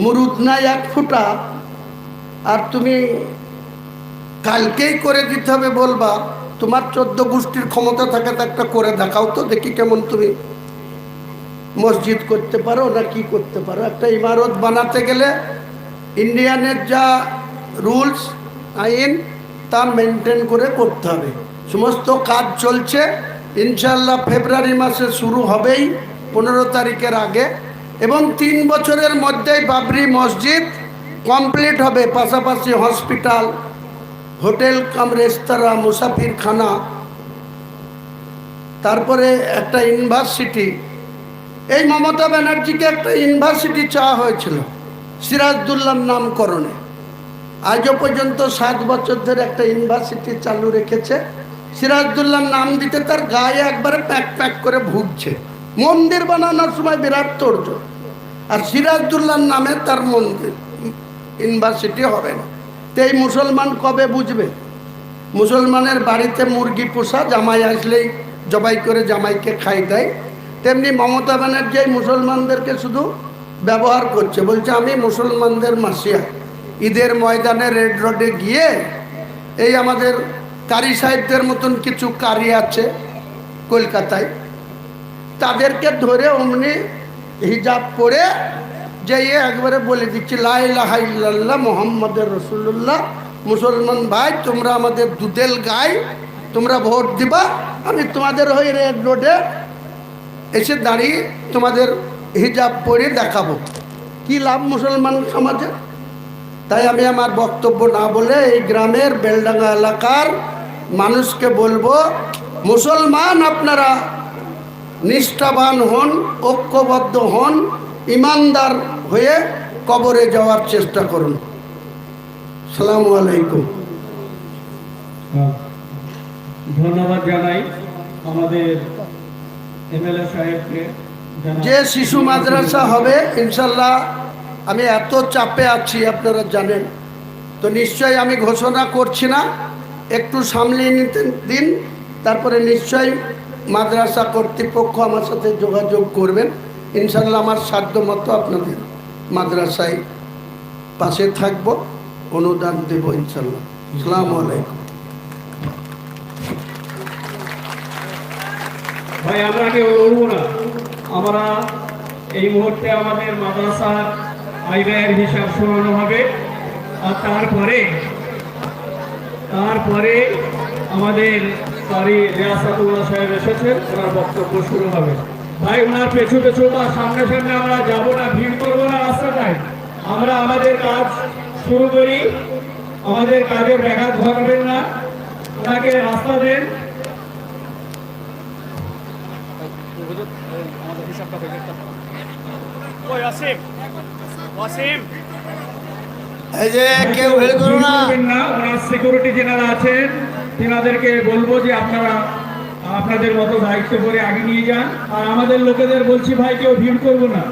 Speaker 1: মুরুদ নাই এক ফুটা, আর তুমি কালকেই করে দিতে হবে বলবা? তোমার 14 গোষ্ঠীর ক্ষমতা থাকে তো একটা করে দেখাও তো দেখি কেমন তুমি মসজিদ করতে পারো না কি করতে পারো। একটা ইমারত বানাতে গেলে ইন্ডিয়ানের যা রুলস আইন তা মেনটেন করে করতে হবে। সমস্ত কাজ চলছে, ইনশাল্লাহ ফেব্রুয়ারি মাসে শুরু হবেই 15 তারিখের আগে, এবং 3 বছরের মধ্যেই বাবরি মসজিদ কমপ্লিট হবে। পাশাপাশি হসপিটাল, হোটেল কাম রেস্তোরাঁ, মুসাফিরখানা, তারপরে একটা ইউনিভার্সিটি। এই মমতা ব্যানার্জিকে একটা ইউনিভার্সিটি চাওয়া হয়েছিল সিরাজদুল্লাহর নামকরণে। আজও পর্যন্ত 7 বছর ধরে একটা ইউনিভার্সিটি চালু রেখেছে। সিরাজদুল্লাহর নাম দিতে তার গায়ে একবারে প্যাক প্যাক করে ভুগছে। মন্দির বানানোর সময় বিরাট তোড়জোড়, আর সিরাজদুল্লাহর নামে তার মন্দির ইউনিভার্সিটি হবে না। তো এই মুসলমান কবে বুঝবে? মুসলমানের বাড়িতে মুরগি পোষা, জামাই আসলেই জবাই করে জামাইকে খাই দেয়। তেমনি মমতা ব্যানার্জি মুসলমানদেরকে শুধু ব্যবহার করছে, বলছে আমি মুসলমানদের মাসিয়া। ঈদের ময়দানে রেড রোডে গিয়ে এই আমাদের কারি সাহেবদের মতন কিছু কারি আছে কলকাতায়, তাদেরকে ধরে অমনি হিজাব পরে যেয়ে একবারে বলে দিচ্ছি লা ইলাহা ইল্লাল্লাহ মুহাম্মাদুর রাসূলুল্লাহ। মুসলমান ভাই, তোমরা আমাদের দুধেল গাই, তোমরা ভোট দিবা, আমি তোমাদের হয়ে রেড রোডে এসে দাঁড়িয়ে তোমাদের হিজাব পরে দেখাবো। কি লাভ মুসলমান সমাজে? তাই আমি আমার বক্তব্য না বলে এই গ্রামের বেলডাঙ্গা এলাকার মানুষকে বলবো, মুসলমান আপনারা নিষ্ঠাবান হন, ঐক্যবদ্ধ হন, ইমানদার হয়ে কবরে যাওয়ার চেষ্টা করুন। আসসালামু আলাইকুম।
Speaker 2: ধন্যবাদ জানাই আমাদের এমএলএ সাহেবকে।
Speaker 1: যে শিশু মাদ্রাসা হবে ইনশাল্লাহ, আমি এত চাপে আছি আপনারা জানেন, তো নিশ্চয়ই আমি ঘোষণা করছি না, একটু সামলিয়ে নিতে দিন, তারপরে নিশ্চয়ই মাদ্রাসা কর্তৃপক্ষ আমার সাথে যোগাযোগ করবেন। ইনশাল্লাহ আমার সাধ্য মতো আপনাদের মাদ্রাসায় পাশে থাকব, অনুদান দেব ইনশাল্লাহ। আসসালামু আলাইকুম।
Speaker 2: ভাই আমরা কেউ লড়বো না, আমরা এই মুহূর্তে আমাদের মাদ্রাসার আয় ব্যয়ের হিসাব শোনানো হবে, আর তারপরে আমাদের কারি রিয়াসাতুল্লাহ সাহেব এসেছেন, ওনার বক্তব্য শুরু হবে। ভাই ওনার পেছু পেছু বা সামনে সামনে আমরা যাবো না, ভিড় করবো না রাস্তাটায়, আমরা আমাদের কাজ শুরু করি, আমাদের কাজের ব্যাঘাত ঘটাবেন না, ওনাকে রাস্তা দেন।
Speaker 1: এই যে কেউ হেল করো না,
Speaker 2: ওনার সিকিউরিটি যারা আছেন তেনাদেরকে বলবো যে আপনারা আপনাদের মতো দায়িত্ব করে আগে নিয়ে যান। আর আমাদের লোকেদের বলছি ভাই কেউ ভিড় করবো না,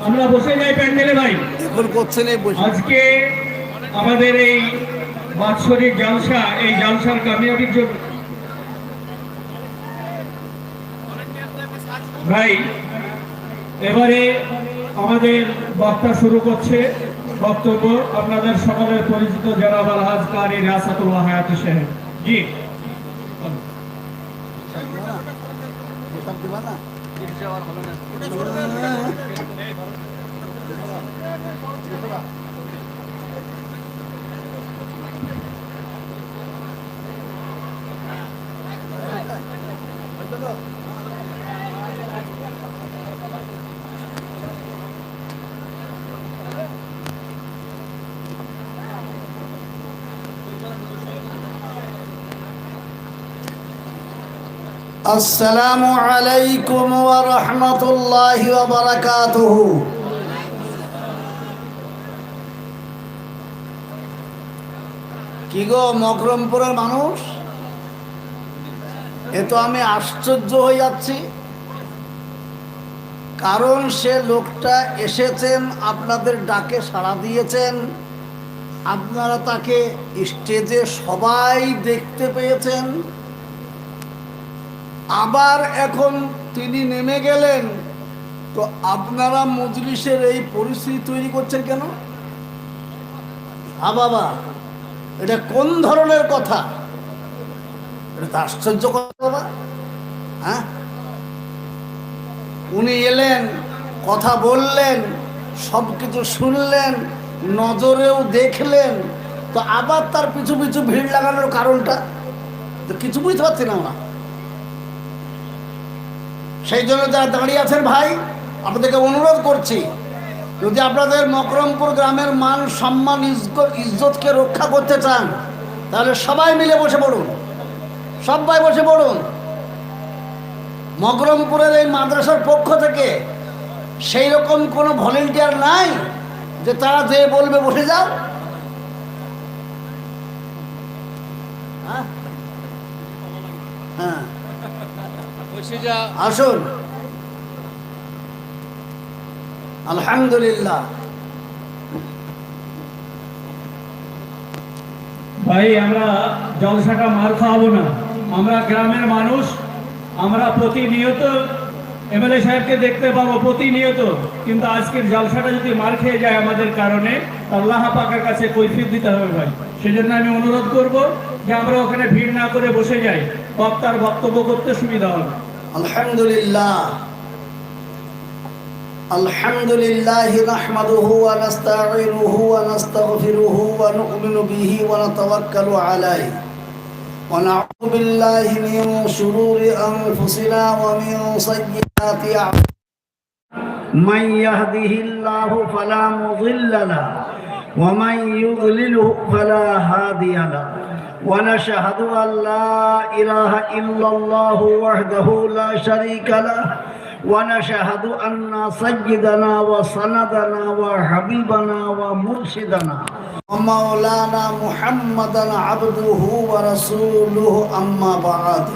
Speaker 2: আমরা বসে যাই প্যান্ডেলে। ভাই আজকে আমাদের এই বাৎসরিক জালসা, এই জালসার কামিয়াবির জন্য ভাই এবারে আমাদের বক্তা শুরু করছে বক্তব্য আপনাদের সকলের পরিচিত জনাব আলহাজ কারি রিয়াসাতুল্লাহ হায়াত সাহেব। জি
Speaker 1: আসসালামু আলাইকুম ওয়া রাহমাতুল্লাহি ওয়া বারাকাতুহু। কি গো মকরমপুরের মানুষ, এ তো আমি আশ্চর্য হয়ে যাচ্ছি। কারণ সে লোকটা এসেছেন, আপনাদের ডাকে সাড়া দিয়েছেন, আপনারা তাকে স্টেজে সবাই দেখতে পেয়েছেন। আবার এখন তিনি নেমে গেলেন, তো আপনারা মজলিসের এই পরিস্থিতি তৈরি করছেন কেন? বাবা, এটা কোন ধরনের কথা? এটা তো আশ্চর্য কথা বাবা। হ্যাঁ, উনি এলেন, কথা বললেন, সব কিছু শুনলেন, নজরেও দেখলেন, তো আবার তার পিছু পিছু ভিড় লাগানোর কারণটা তো কিছু বুঝতে পারছি না আমরা। সেই জন্য যারা দাঁড়িয়ে আছেন ভাই, আপনাদেরকে অনুরোধ করছি, যদি আপনাদের মকরমপুর গ্রামের মান সম্মান ইজ্জতকে রক্ষা করতে চান, তাহলে সবাই মিলে বসে পড়ুন, সবাই বসে পড়ুন। মকরমপুরের এই মাদ্রাসার পক্ষ থেকে সেই রকম কোনো ভলেন্টিয়ার নাই যে তারা যে বলবে বসে যাও। হ্যাঁ, আসুন। আলহামদুলিল্লাহ।
Speaker 2: ভাই, আমরা জলসাটা মার খাওয়াবো না। আমরা গ্রামের মানুষ, আমরা প্রতিনিয়ত এমএলএ সাহেবকে দেখতে পাবো প্রতিনিয়ত, কিন্তু আজকের জলসাটা যদি মার খেয়ে যায় আমাদের কারণে, আল্লাহ পাকের কাছে কৈফিয়ত দিতে হবে ভাই। সেজন্য আমি অনুরোধ করব যে আমরা ওখানে ভিড় না করে বসে যাই, বক্তার বক্তব্য করতে সুবিধা হবে।
Speaker 1: আলহামদুলিল্লাহ, আলহামদুলিল্লাহ নাহমাদুহু ওয়া নাস্তাঈনুহু ওয়া নাস্তাগফিরুহু ওয়া নু'মিনু বিহি ওয়া নাতাওয়াক্কালু আলাইহি ওয়া না'উযু বিল্লাহি মিন শুরুরি আনফুসিনা ওয়া মিন সাইয়্যাতি আ'মালিনা। মান ইয়াহদিহিল্লাহু ফালা মুযিল্লা লাহু ওয়া মান ইউদ্লিলহু ফালা হাদিয়া লাহু। ونشهد أن لا إله إلا الله وحده لا شريك له ونشهد أن سيدنا وسندنا وحبيبنا ومرشدنا ومولانا محمدا عبده ورسوله أما بعد،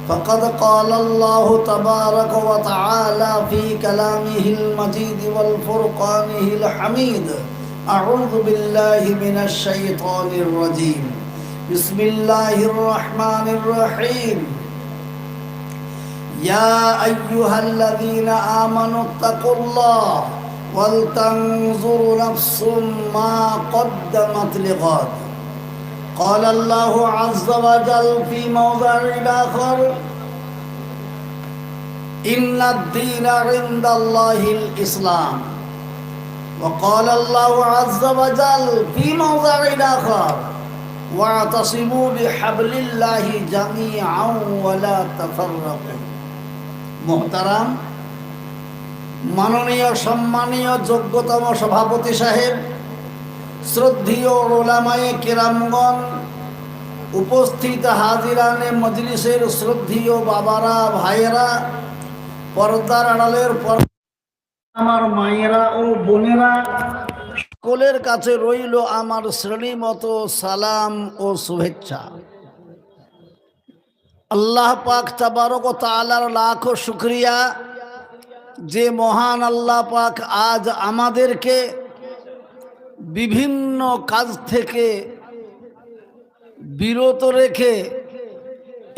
Speaker 1: فقد قال الله تبارك وتعالى في كلامه المجيد والفرقانه الحميد: أعوذ بالله من الشيطان الرجيم، بسم الله الرحمن الرحيم. يا أيها الذين آمنوا اتقوا الله ولتنظر نفس ما قدمت لغد. قال الله عز وجل في موضع آخر: إن الدين عند الله الإسلام. وقال الله عز وجل في موضع آخر: واعتصموا بحبل الله جميعا ولا تفرقوا. মোহতারাম, মাননীয় সম্মানীয় যোগ্যতম সভাপতি সাহেব, শ্রদ্ধেয় ওলামায়ে কেরামগণ, উপস্থিত হাজিরানে মজলিসের শ্রদ্ধেয় বাবারা, ভাইয়েরা, পর্দার আড়ালের আমার মায়েরা ও বোনেরা, সকলের কাছে রইল আমার শ্রেণীমতো সালাম ও শুভেচ্ছা। আল্লাহ পাক তাবারক ওয়া তাআলার লাখো শুকরিয়া যে মহান আল্লাহ পাক আজ আমাদেরকে বিভিন্ন কাজ থেকে বিরত রেখে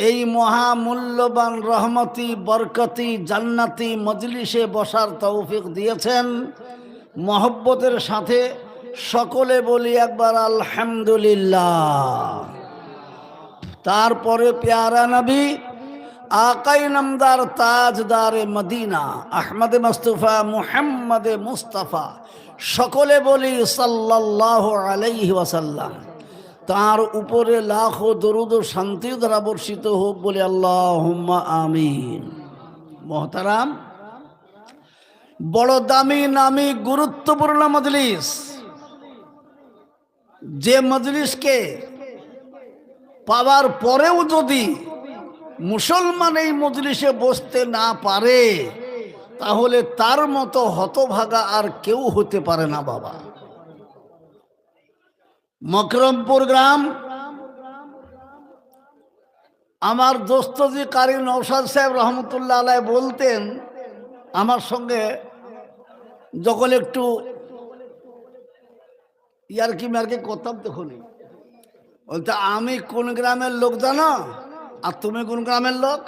Speaker 1: এই মহামূল্যবান রহমতি বরকতি জান্নাতি মজলিসে বসার তৌফিক দিয়েছেন। মহব্বতের সাথে সকলে বলি একবার আলহামদুলিল্লাহ। তারপরে প্যারা নবী
Speaker 3: আকাই নামদার তাজদারে মদিনা আহমদ মুস্তফা মুহাম্মদ মুস্তাফা, সকলে বলি সাল্লাল্লাহু আলাইহি ওয়াসাল্লাম। তার উপরে লাখো দরুদ ও শান্তি দ্বারা বর্ষিত হোক বলে আল্লাহুম্মা আমিন। মোহতারাম, বড় দামি নামি গুরুত্বপূর্ণ মজলিস, যে মজলিসকে পাওয়ার পরেও যদি মুসলমান এই মজলিসে বসতে না পারে, তাহলে তার মতো হতভাগা আর কেউ হতে পারে না বাবা। মকরমপুর গ্রাম, আমার দোস্তজি কারি নওশাদ সাহেব রহমতুল্লাহ আলাইহি বলতেন, আমার সঙ্গে যখন একটু ইয়ারকি মার্কি করতাম তখনই বলতে, আমি কোন গ্রামের লোক জানো আর তুমি কোন গ্রামের লোক?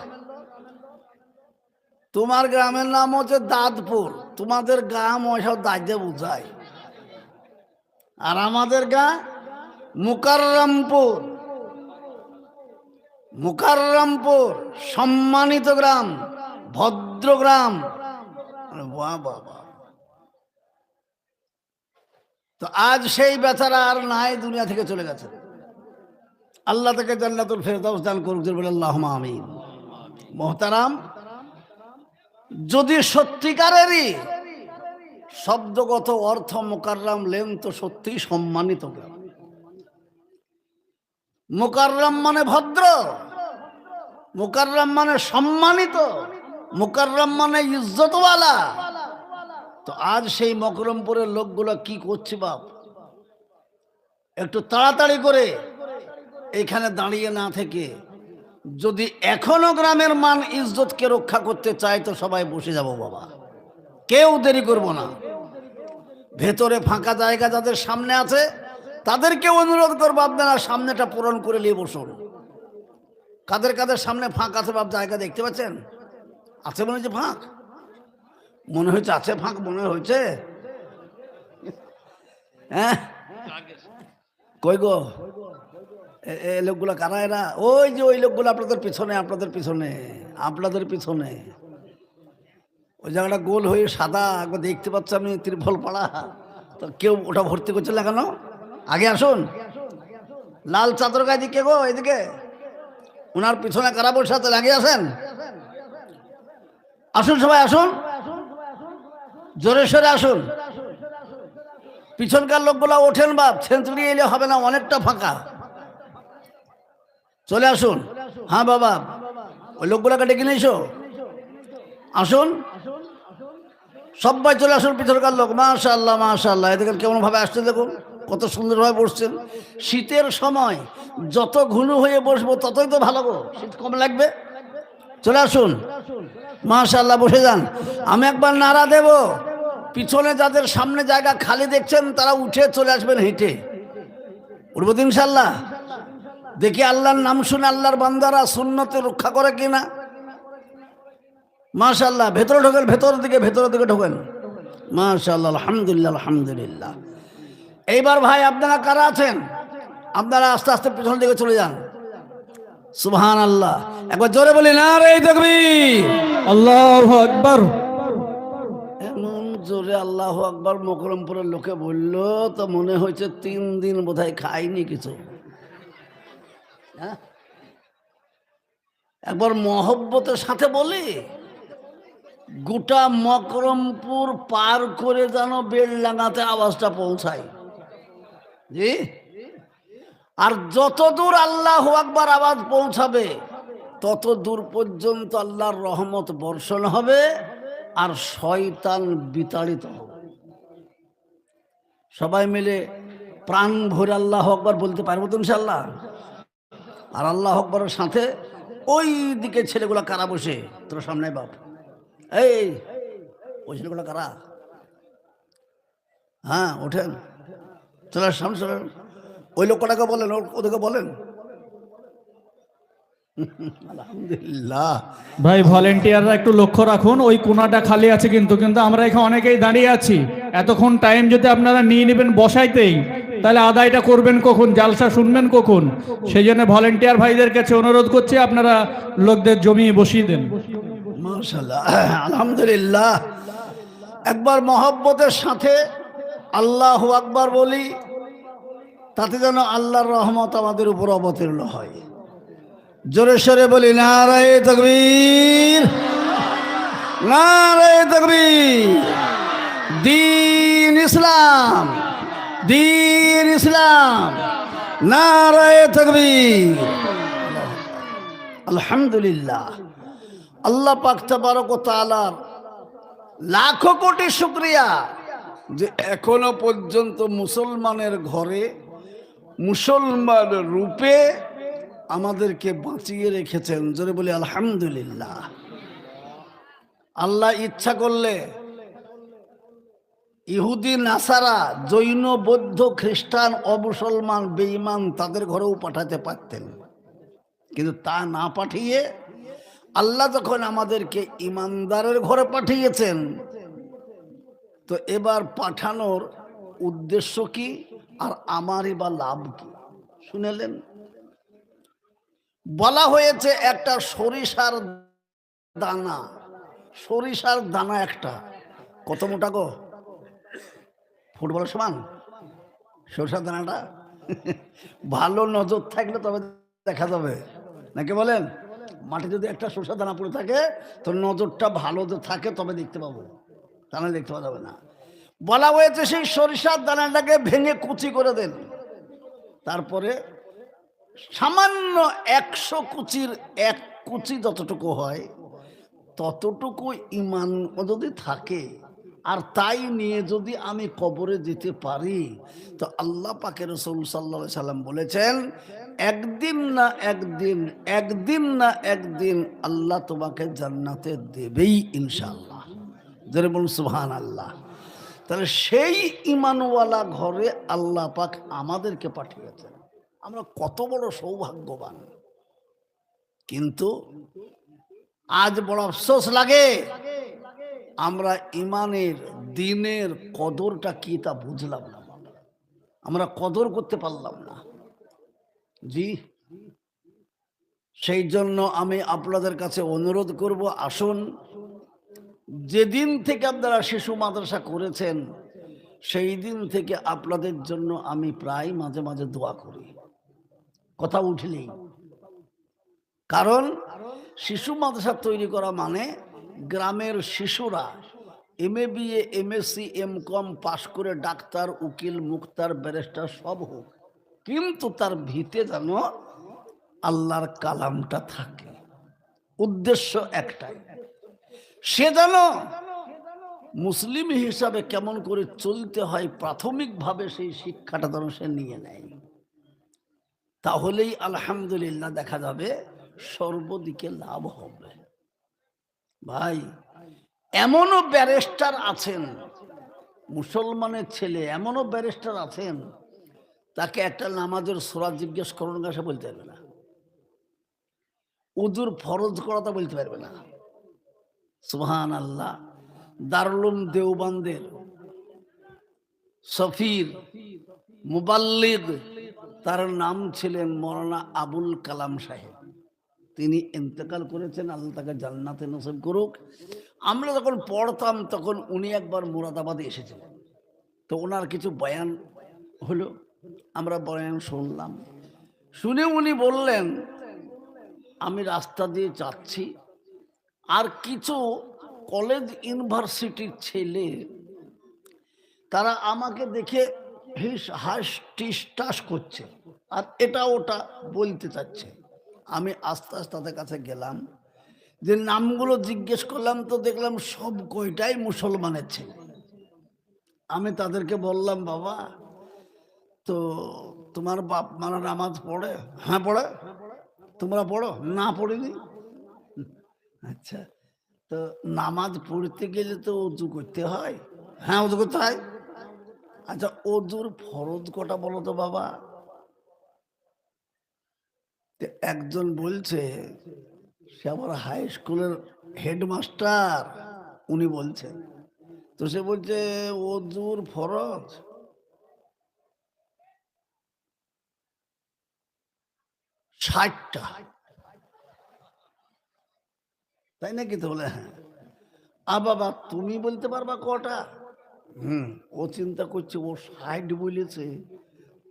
Speaker 3: তোমার গ্রামের নাম হচ্ছে দাঁতপুর, তোমাদের গ্রাম ওইসব দাঁতে বুঝায়, আর আমাদের গ্রাম মুকাররমপুর। মুকাররমপুর সম্মানিত গ্রাম, ভদ্র গ্রাম। বাহ বাবা, তো আজ সেই বেচারা আর নাই, দুনিয়া থেকে চলে গেছে। আল্লাহ তাকে জান্নাতুল ফেরদাউস দান করুক, বলে আল্লাহুম্মা আমিন। মোহতারাম, যদি সত্যিকারেরই শব্দগত অর্থ মুকাররম লেন, তো সত্যিই সম্মানিত গ্রাম। মুকাররম মানে ভদ্র, মুকাররম মানে সম্মানিত, মুকাররম মানে ইজ্জতওয়ালা। তো আজ সেই মকরমপুরের লোকগুলো কি করছে বাপ, একটু তাড়াতাড়ি করে এখানে দাঁড়িয়ে না থেকে যদি এখনো গ্রামের মান ইজ্জতকে রক্ষা করতে চায়, তো সবাই বসে যাব বাবা, কেউ দেরি করব না। ভেতরে ফাঁকা জায়গা যাদের সামনে আছে, তাদেরকে অনুরোধ করবো আপনারা সামনেটা পূরণ করে নিয়ে বসুন। কাদের কাদের সামনে ফাঁক আছে বাপ, জায়গা দেখতে পাচ্ছেন? আছে মনে হচ্ছে ফাঁক, মনে হচ্ছে আছে ফাঁক, মনে হয়েছে। হ্যাঁ, কই গো এই লোকগুলো কারা এরা? ওই যে ওই লোকগুলো আপনাদের পিছনে, আপনাদের পিছনে, আপনাদের পিছনে ওই জায়গাটা গোল হয়ে সাদা দেখতে পাচ্ছি আমি, ত্রিফল পাড়া। তো কেউ ওটা ভর্তি করছে না কেন? আগে আসুন। লাল চাদর গায়ে দিকে গো, এদিকে ওনার পিছনে কারা বসে আছে, আগে আসেন, আসুন সবাই আসুন, জোরে সোরে আসুন। পিছনকার লোকগুলো ওঠেন বাপ, সেঞ্চুরি এলে হবে না, অনেকটা ফাঁকা, চলে আসুন। হ্যাঁ বাবা, ওই লোকগুলোকে ডেকে নিয়েছো, আসুন সবাই চলে আসুন। পিছনকার লোক, মাশাআল্লাহ মাশাআল্লাহ, এদিকে কেমন ভাবে আসছে দেখুন, কত সুন্দরভাবে বসছেন। শীতের সময় যত ঘুনু হয়ে বসবো ততই তো ভালো গো, শীত কম লাগবে। চলে আসুন, মাশাআল্লাহ, বসে যান। আমি একবার নারা দেব, পিছনে যাদের সামনে জায়গা খালি দেখছেন তারা উঠে চলে আসবেন হেঁটে। উঠবো তো ইনশাআল্লাহ। দেখি আল্লাহর নাম শুনে আল্লাহর বান্দারা সুন্নতে রক্ষা করে কিনা। মাশাআল্লাহ, ভেতরে ঢোকেন, ভেতরের দিকে ঢোকেন। মাশাআল্লাহ, আলহামদুলিল্লাহ আলহামদুলিল্লাহ। এইবার ভাই আপনারা কারা আছেন, আপনারা আস্তে আস্তে পিছনের দিকে চলে যান। সুবহানাল্লাহ, একবার জোরে বলি নারে তাকবীর,
Speaker 2: আল্লাহু আকবার।
Speaker 3: এমন জোরে আল্লাহু আকবার মকরমপুরের লোকে বলল তো মনে হয়েছে 3 দিন বোধহয় খাইনি কিছু। একবার মহব্বতের সাথে বলি, গোটা মকরমপুর পার করে যেন বেলডাঙ্গাতে আওয়াজটা পৌঁছায়। জি, আর যত দূর আল্লাহু আকবার আওয়াজ পৌঁছাবে তত দূর পর্যন্ত আল্লাহর রহমত বর্ষণ হবে আর শয়তান বিতাড়িত হবে। সবাই মিলে প্রাণ ভরে আল্লাহু আকবার বলতে পারবো তো ইনশাআল্লাহ। আর আল্লাহু আকবারের সাথে ওই দিকে ছেলেগুলো কারা বসে, তোর সামনে বাপ, এই ওই ছেলেগুলো কারা? হ্যাঁ ওঠেন, চলে সামনে চলেন। ওই লোকটাকে বলেন, ওদেরকে বলেন। আলহামদুলিল্লাহ।
Speaker 2: ভাই ভলেন্টিয়াররা একটু লক্ষ্য রাখুন, ওই কোনাটা খালি আছে কিন্তু আমরা এখানে অনেকেই দাঁড়িয়ে আছি। এতক্ষণ টাইম যদি আপনারা নিয়ে নেবেন বসাইতেই, তাহলে আদায়টা করবেন কখন, জালসা শুনবেন কখন? সেই জন্য ভলেন্টিয়ার ভাইদের কাছে অনুরোধ করছি, আপনারা লোকদের জমিয়ে বসিয়ে দেন।
Speaker 3: মাশাআল্লাহ, আলহামদুলিল্লাহ। একবার মহব্বতের সাথে আল্লাহু আকবার বলি, তাতে যেন আল্লাহর রহমত আমাদের উপর অবতীর্ণ হয়। জোরে সোরে বলি নারায়ে তাকবীর, নারায়ে তাকবীর। দ্বীন ইসলাম, দ্বীন ইসলাম, নারায়ে তাকবীর। আলহামদুলিল্লাহ, আল্লাহ পাক তাবারক ওয়া তাআলার লাখো কোটি শুকরিয়া যে এখনো পর্যন্ত মুসলমানের ঘরে মুসলমান রূপে আমাদেরকে বাঁচিয়ে রেখেছেন। জোরে বলি আলহামদুলিল্লাহ। আল্লাহ ইচ্ছা করলে ইহুদি, নাসারা, জৈন, বৌদ্ধ, খ্রিস্টান, অমুসলমান, বেঈমান তাদের ঘরেও পাঠাতে পারতেন, কিন্তু তা না পাঠিয়ে আল্লাহ যখন আমাদেরকে ইমানদারের ঘরে পাঠিয়েছেন, তো এবার পাঠানোর উদ্দেশ্য কি আর আমারই বা লাভ কি শুনেলেন? বলা হয়েছে একটা সরিষার দানা, সরিষার দানা একটা কত মোটা গো? ফুটবলের সমান সরিষার দানাটা। ভালো নজর থাকলে তবে দেখা যাবে, নাকি বলেন? মাঠে যদি একটা সরিষার দানা পড়ে থাকে তো নজরটা ভালো থাকে, তবে দেখতে পাবো, তা না দেখতে পাওয়া যাবে না। বলা হয়েছে সেই সরিষার দানাটাকে ভেঙে কুচি করে দেন, তারপরে সামান্য 100 কুচির 1 কুচি যতটুকু হয় ততটুকু ইমান যদি থাকে, আর তাই নিয়ে যদি আমি কবরে যেতে পারি, তো আল্লাহ পাকের রাসূল সাল্লাল্লাহু আলাইহি সাল্লাম বলেছেন, একদিন না একদিন, একদিন না একদিন আল্লাহ তোমাকে জান্নাতে দেবেই ইনশাআল্লাহ। যারা বলুন সুবহানাল্লাহ। তাহলে সেই ইমানওয়ালা ঘরে আল্লাহ পাক আমাদেরকে পাঠিয়েছেন। আমরা কত বড় সৌভাগ্যবান। কিন্তু আজ বড় আফসোস লাগে, আমরা ইমানের, দ্বীনের কদরটা কি তা বুঝলাম না, আমরা কদর করতে পারলাম না। জি, সেই জন্য আমি আপনাদের কাছে অনুরোধ করব, আসুন, যেদিন থেকে আপনারা শিশু মাদ্রাসা করেছেন সেই দিন থেকে আপনাদের জন্য আমি প্রায় মাঝে মাঝে দোয়া করি, কথা উঠলেই। কারণ শিশু মাদ্রাসা তৈরি করা মানে গ্রামের শিশুরা MA BA MSc MCom পাশ করে ডাক্তার, উকিল, মুক্তার, ব্যারিস্টার সব হোক, কিন্তু তার ভিতে যেন আল্লাহর কালামটা থাকে। উদ্দেশ্য একটাই, সে যেন মুসলিম হিসাবে কেমন করে চলতে হয় প্রাথমিকভাবে সেই শিক্ষাটা যেন সে নিয়ে নেয়। তাহলেই আলহামদুলিল্লাহ দেখা যাবে সর্বদিকে লাভ হবে। ভাই, এমনও ব্যারিস্টার আছেন, মুসলমানের ছেলে, এমনও ব্যারিস্টার আছেন, তাকে একটা নামাজের সূরা জিজ্ঞেস করুন, সে বলতে পারবে না। উযুর ফরজ করাটা বলতে পারবে না। সুবহানাল্লাহ। দারুল উলুম দেওবন্দের সফির, মুবাল্লিগ, তার নাম ছিলেন মৌলানা আবুল কালাম সাহেব। তিনি ইন্তেকাল করেছেন, আল্লাহ তাকে জান্নাতে নসিব করুক। আমরা যখন পড়তাম তখন উনি একবার মুরাদাবাদে এসেছিলেন, তো ওনার কিছু বয়ান হলো, আমরা বয়ান শুনলাম। শুনে উনি বললেন, আমি রাস্তা দিয়ে যাচ্ছি, আর কিছু কলেজ ইউনিভার্সিটির ছেলে তারা আমাকে দেখে হাস টিস টাস করছে, আর এটা ওটা বলতে চাচ্ছে। আমি আস্তে আস্তে তাদের কাছে গেলাম, যে নামগুলো জিজ্ঞেস করলাম, তো দেখলাম সব কয়টাই মুসলমানের ছেলে। আমি তাদেরকে বললাম, বাবা, তো তোমার বাপ মারা নামাজ পড়ে? হ্যাঁ পড়ে। তোমরা পড়ো? না পড়িনি। আচ্ছা, তো নামাজ পড়তে গেলে তো ওযু করতে হয়? হ্যাঁ ওযু করতে হয়। আচ্ছা, ওযুর ফরজ কটা বলো তো বাবা? একজন বলছে, সে আমার হাই স্কুলের হেডমাস্টার, উনি বলছেন। তো সে বলছে ওযুর ফরজ 60টা, তাই নাকি? তো বলে হ্যাঁ। বাবা তুমি বলতে পারবা কটা? ও চিন্তা করছে ও 60 বলেছে,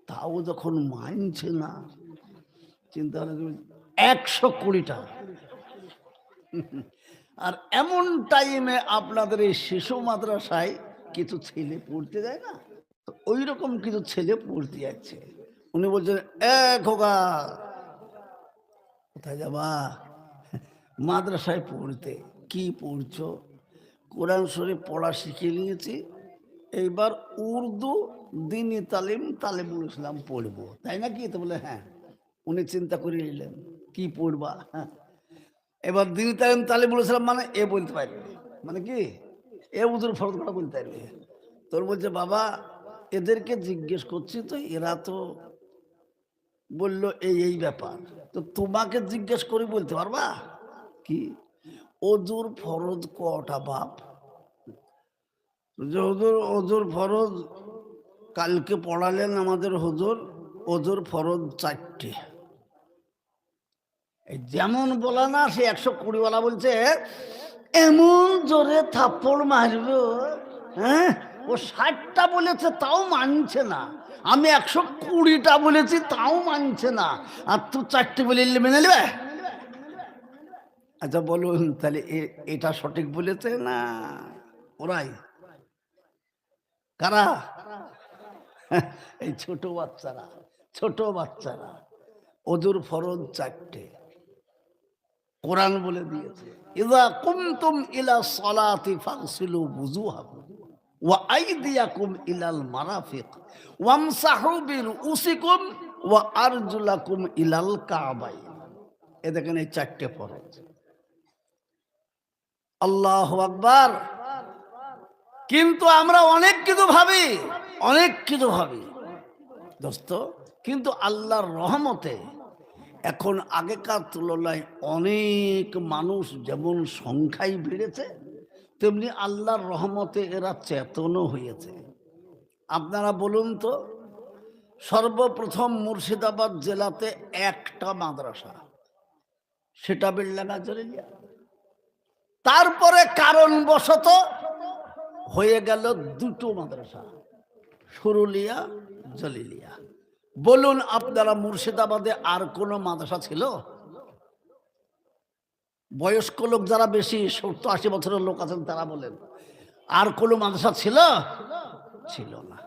Speaker 3: তাও যখন মানছে না, চিন্তা হলো 120টা। আর এমন টাইমে আপনাদের এই শিশু মাদ্রাসায় কিছু ছেলে পড়তে যায় না, তো ওই রকম কিছু ছেলে পড়তে যাচ্ছে। উনি বলছেন, খোকা কোথায় যাবা? মাদ্রাসায় পড়তে। কি পড়ছো? কোরআন শরীফ পড়া শিখে নিয়েছি, এইবার উর্দু দিনী তালিমুল ইসলাম পড়বো। তাই নাকি? তো বলে হ্যাঁ। উনি চিন্তা করে নিলেন কি পড়বা। হ্যাঁ, এবার দিনী তালিমুল ইসলাম মানে এ বলতে পারবে, মানে কি এ উর্দুর ফরজ কথা বলতে পারবে। তোর বলছে বাবা এদেরকে জিজ্ঞেস করছি, তো এরা তো বললো এই ব্যাপার, তো তোমাকে জিজ্ঞেস করে বলতে পারবা কি ওজুর ফরজ কটা বাপ? হুজুর ওজুর ফরজ কালকে পড়ালেন আমাদের হুজুর, ওজুর ফরজ 4টে। যেমন বলা না, সে 120 বলছে এমন জোরে থাপ্পড় মারবে। হ্যাঁ, ও 60টা বলেছে তাও মানছে না, আমি 120টা বলেছি তাও মানছে না, আর তুই 4টে বলে মেনে নেবে? আচ্ছা বলুন তাহলে এটা সঠিক বলেছে না ওরাই? কারা? এই ছোট বাচ্চারা। ওজুর ফরজ 4টে, কোরআন বলে দিয়েছে ইযা কুমতুম ইলা সলাতি ফাগসিলু বুজুহাকুম ওয়া আইদিয়াকুম ইলাল মারাফিক ওয়ামসাহু বিরুসিকুম ওয়া আরজুলাকুম ইলাল কাবাইন। এ দেখেন এই 4টে ফরজ। আল্লাহু আকবার। কিন্তু আমরা অনেক কিছু ভাবি দোস্ত, কিন্তু আল্লাহর রহমতে এখন আগেকার তুলনায় অনেক মানুষ যেমন সংখ্যায় বেড়েছে, তেমনি আল্লাহর রহমতে এরা চেতনও হয়েছে। আপনারা বলুন তো, সর্বপ্রথম মুর্শিদাবাদ জেলাতে একটা মাদ্রাসা, সেটা বেলডাঙ্গা জলিলিয়া। তারপরে কারণবশত হয়ে গেল 2টো মাদ্রাসা, সুরুলিয়া, জলিলিয়া। বলুন আপনারা মুর্শিদাবাদে আর কোন মাদ্রাসা ছিল? বয়স্ক লোক যারা বেশি 70-80 বছরের লোক আছেন তারা বলেন, আর কোন মাদ্রাসা ছিল না।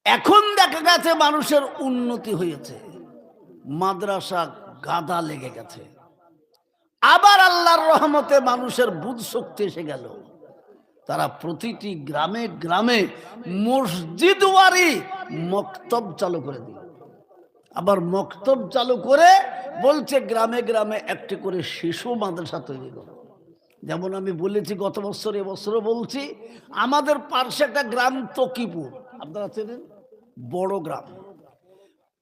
Speaker 3: এখন দেখা গেছে মানুষের উন্নতি হয়েছে, মাদ্রাসা গাদা লেগে গেছে। আবার আল্লাহর রহমতে মানুষের বুধ শক্তি এসে গেল, তারা প্রতিটি গ্রামে গ্রামে মসজিদ ওয়ারি মক্তব চালু করে দিল। আবার মক্তব চালু করে বলছে গ্রামে গ্রামে একটি করে শিশু মাদ্রাসা তৈরি করো। যেমন আমি বলেছি গত বছর, এবছরও বলছি, আমাদের পার্শ্বে একটা গ্রাম তকিপুর, আপনারা চেনেন, বড় গ্রাম,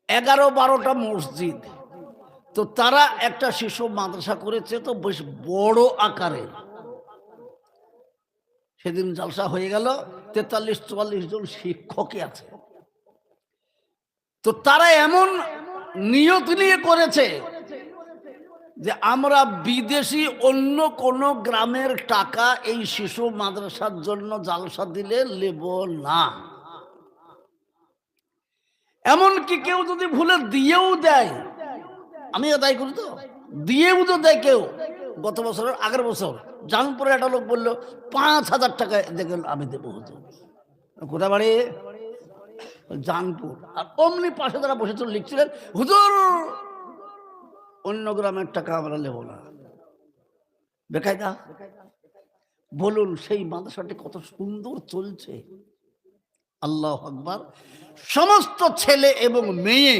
Speaker 3: 11-12টা মসজিদ, তো তারা একটা শিশু মাদ্রাসা করেছে, তো বেশ বড় আকারের। সেদিন জলসা হয়ে গেল, 43-44 জন শিক্ষকই আছে। তো তারা এমন নিয়ত নিয়ে করেছে যে আমরা বিদেশি অন্য কোন গ্রামের টাকা এই শিশু মাদ্রাসার জন্য জালসা দিলে নেব না। এমনকি কেউ যদি ভুলে দিয়েও দেয়, আমি দায়ী করি, তো দিয়েও তো দেয় কেউ। গত বছরের আগের বছর জানপুরে একটা লোক বললো 5,000 টাকা দেখেন আমি দেবো। কোথায় বাড়ি? জানপুর। আর অমনি পাশে যারা বসেছিল লিখছিলেন, হুজুর অন্য গ্রামের টাকা আমরা নেব না, বেকায়দা। বলুন সেই মাদ্রাসাটি কত সুন্দর চলছে। আল্লাহু আকবার। সমস্ত ছেলে এবং মেয়ে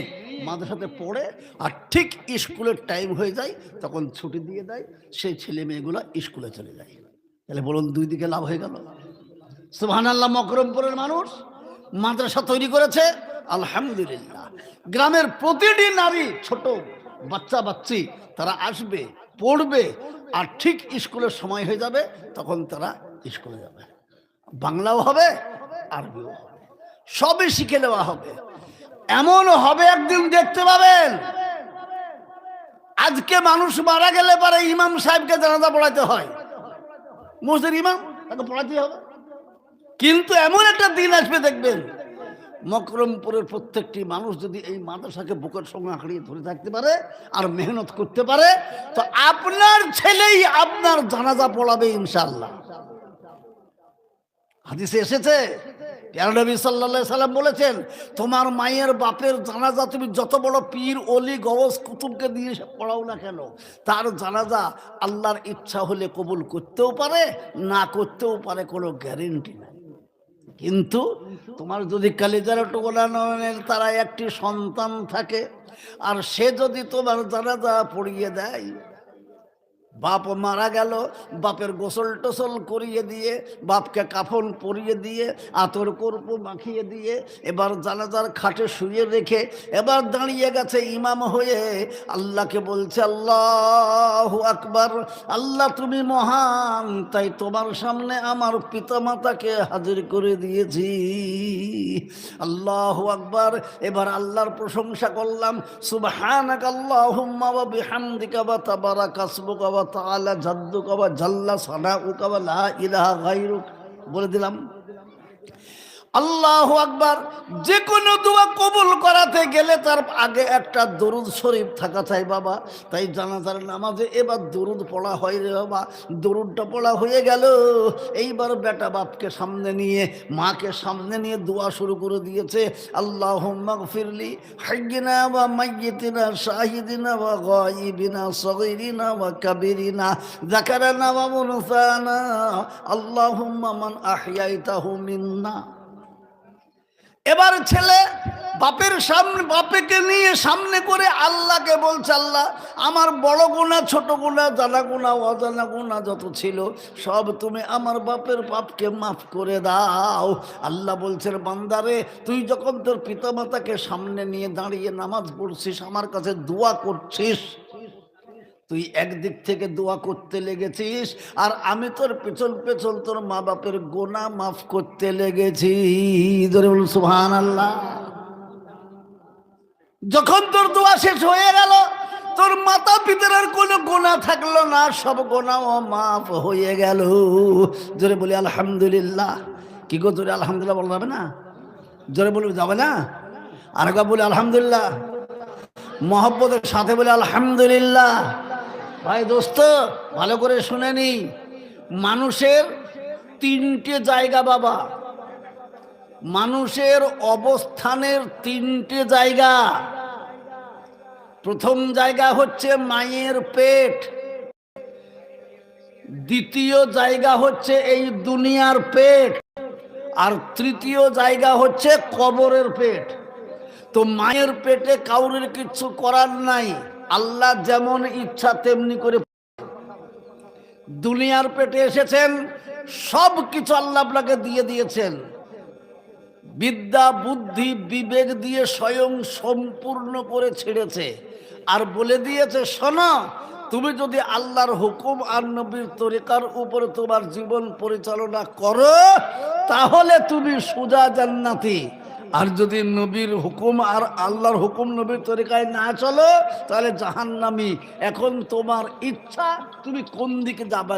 Speaker 3: মাদ্রাসাতে পড়ে, আর ঠিক স্কুলের টাইম হয়ে যায় তখন ছুটি দিয়ে দেয়, সেই ছেলে মেয়েগুলো স্কুলে চলে যায়। তাহলে বলুন 2 দিকে লাভ হয়ে গেল। সুবহানাল্লাহ। মকরমপুরের মানুষ মাদ্রাসা তৈরি করেছে, আলহামদুলিল্লাহ। গ্রামের প্রতিটি নারী, ছোট বাচ্চি তারা আসবে, পড়বে, আর ঠিক স্কুলের সময় হয়ে যাবে তখন তারা স্কুলে যাবে। বাংলাও হবে, আরবিও হবে, সবই শিখে নেওয়া হবে। এমন হবে একদিন দেখতে পাবেন, আজকে মানুষ মারা গেলে পরে ইমাম সাহেবকে জানাজা পড়াতে হয়, মসজিদের ইমাম তাকে পড়াতে হবে। কিন্তু এমন একটা দিন আসবে দেখবেন, মকরমপুরের প্রত্যেকটি মানুষ যদি এই মাদ্রাসাকে বুকের সঙ্গে আঁকড়িয়ে ধরে থাকতে পারে আর মেহনত করতে পারে, তো আপনার ছেলেই আপনার জানাজা পড়াবে ইনশাআল্লাহ। হাদিসে এসেছে, প্যারা নবী সাল্লাল্লাহু আলাইহি সাল্লাম বলেছেন, তোমার মায়ের বাপের জানাজা তুমি যত বড় পীর অলি গওস কুতুবকে দিয়ে পড়াও না কেন, তার জানাজা আল্লাহর ইচ্ছা হলে কবুল করতেও পারে, না করতেও পারে, কোনো গ্যারেন্টি নাই। কিন্তু তোমার যদি কালিজার টুকরা নয়নের তারা একটি সন্তান থাকে, আর সে যদি তোমার জানাজা পড়িয়ে দেয়, বাপ মারা গেল, বাপের গোসল টোসল করিয়ে দিয়ে, বাপকে কাফন পরিয়ে দিয়ে, আতর কর্পূর মাখিয়ে দিয়ে, এবার জানাজার খাটে শুয়ে রেখে এবার দাঁড়িয়ে গেছে ইমাম হয়ে, আল্লাহকে বলছে আল্লাহু আকবার, আল্লাহ তুমি মহান, তাই তোমার সামনে আমার পিতামাতাকে হাজির করে দিয়েছি, আল্লাহু আকবার। এবার আল্লাহর প্রশংসা করলাম, সুবহানাকা আল্লাহুম্মা ওয়া বিহামদিকা ওয়া তাবারাকা ইসমুকা ওয়া তাআলা জাদ্দুকা ওয়া জাল্লা সানাউকা ওয়া লা ইলাহা গায়রুক, বলে দিলাম। আল্লাহু আকবার। যে কোনো দোয়া কবুল করাতে গেলে তার আগে একটা দরুদ শরীফ থাকা চাই বাবা। তাই জানাজার নামাজে এবার দরুদ পড়া হয় রে বাবা। দরুদটা পড়া হয়ে গেল, এইবার বেটা বাপকে সামনে নিয়ে, মাকে সামনে নিয়ে দোয়া শুরু করে দিয়েছে, আল্লাহুম্মা গফিরলি হাইয়িনা ওয়া মাইয়িতিনা শাহিদিনা ওয়া গায়িবিনা সগীরিনা ওয়া কাবীরিনা যাকারানা ওয়া উনসানা আল্লাহুম্মা মান আহইয়াইতাহু মিন্না। এবার ছেলে বাপের সামনে, বাপকে নিয়ে সামনে করে আল্লাহকে বলছে, আল্লাহ আমার বড় গুনাহ, ছোট গুনাহ, জানা গুনাহ, অজানা গুনাহ যত ছিল সব তুমি আমার বাপের পাপকে মাফ করে দাও। আল্লাহ বলছেন, বান্দারে তুই যখন তোর পিতামাতাকে সামনে নিয়ে দাঁড়িয়ে নামাজ পড়ছিস, আমার কাছে দোয়া করছিস, তুই একদিক থেকে দোয়া করতে লেগেছিস, আর আমি তোর পেছন পেছন তোর মা বাপের গোনা মাফ করতে লেগেছি। জোরে বলুন সুবহানাল্লাহ। যখন তোর দোয়া শেষ হয়ে গেল, তোর মাতা পিতার কোনো গোনা থাকলো না, সব গোনাও মাফ হয়ে গেল। জোরে বলি আলহামদুলিল্লাহ। কি গো, জোরে আলহামদুলিল্লাহ বলা যাবে না? জোরে বলে যাবে না? আর একবার বলি আলহামদুলিল্লাহ, মহব্বতের সাথে বলে আলহামদুলিল্লাহ। ভাই দোস্ত ভালো করে শুনে নি, মানুষের তিনটে জায়গা বাবা, মানুষের অবস্থানের তিনটে জায়গা। প্রথম জায়গা হচ্ছে মায়ের পেট, দ্বিতীয় জায়গা হচ্ছে এই দুনিয়ার পেট, আর তৃতীয় জায়গা হচ্ছে কবরের পেট। তো মায়ের পেটে কাউরের কিছু করার নাই, আল্লাহ যেমন ইচ্ছা তেমনি করে। দুনিয়ার পেটে এসেছেন, সব কিছু আল্লাহ আপনাকে দিয়ে দিয়েছেন, বিদ্যা বুদ্ধি বিবেক দিয়ে স্বয়ং সম্পূর্ণ করে ছেড়েছে, আর বলে দিয়েছে শোনো, তুমি যদি আল্লাহর হুকুম আর নবীর তরিকার উপরে তোমার জীবন পরিচালনা করো তাহলে তুমি সোজা জান্নাতি, আর যদি নবীর হুকুম আর আল্লাহর হুকুম নবীর তরিকায় না চলো তাহলে জাহান্নামী। এখন তোমার ইচ্ছা তুমি কোন দিকে যাবা।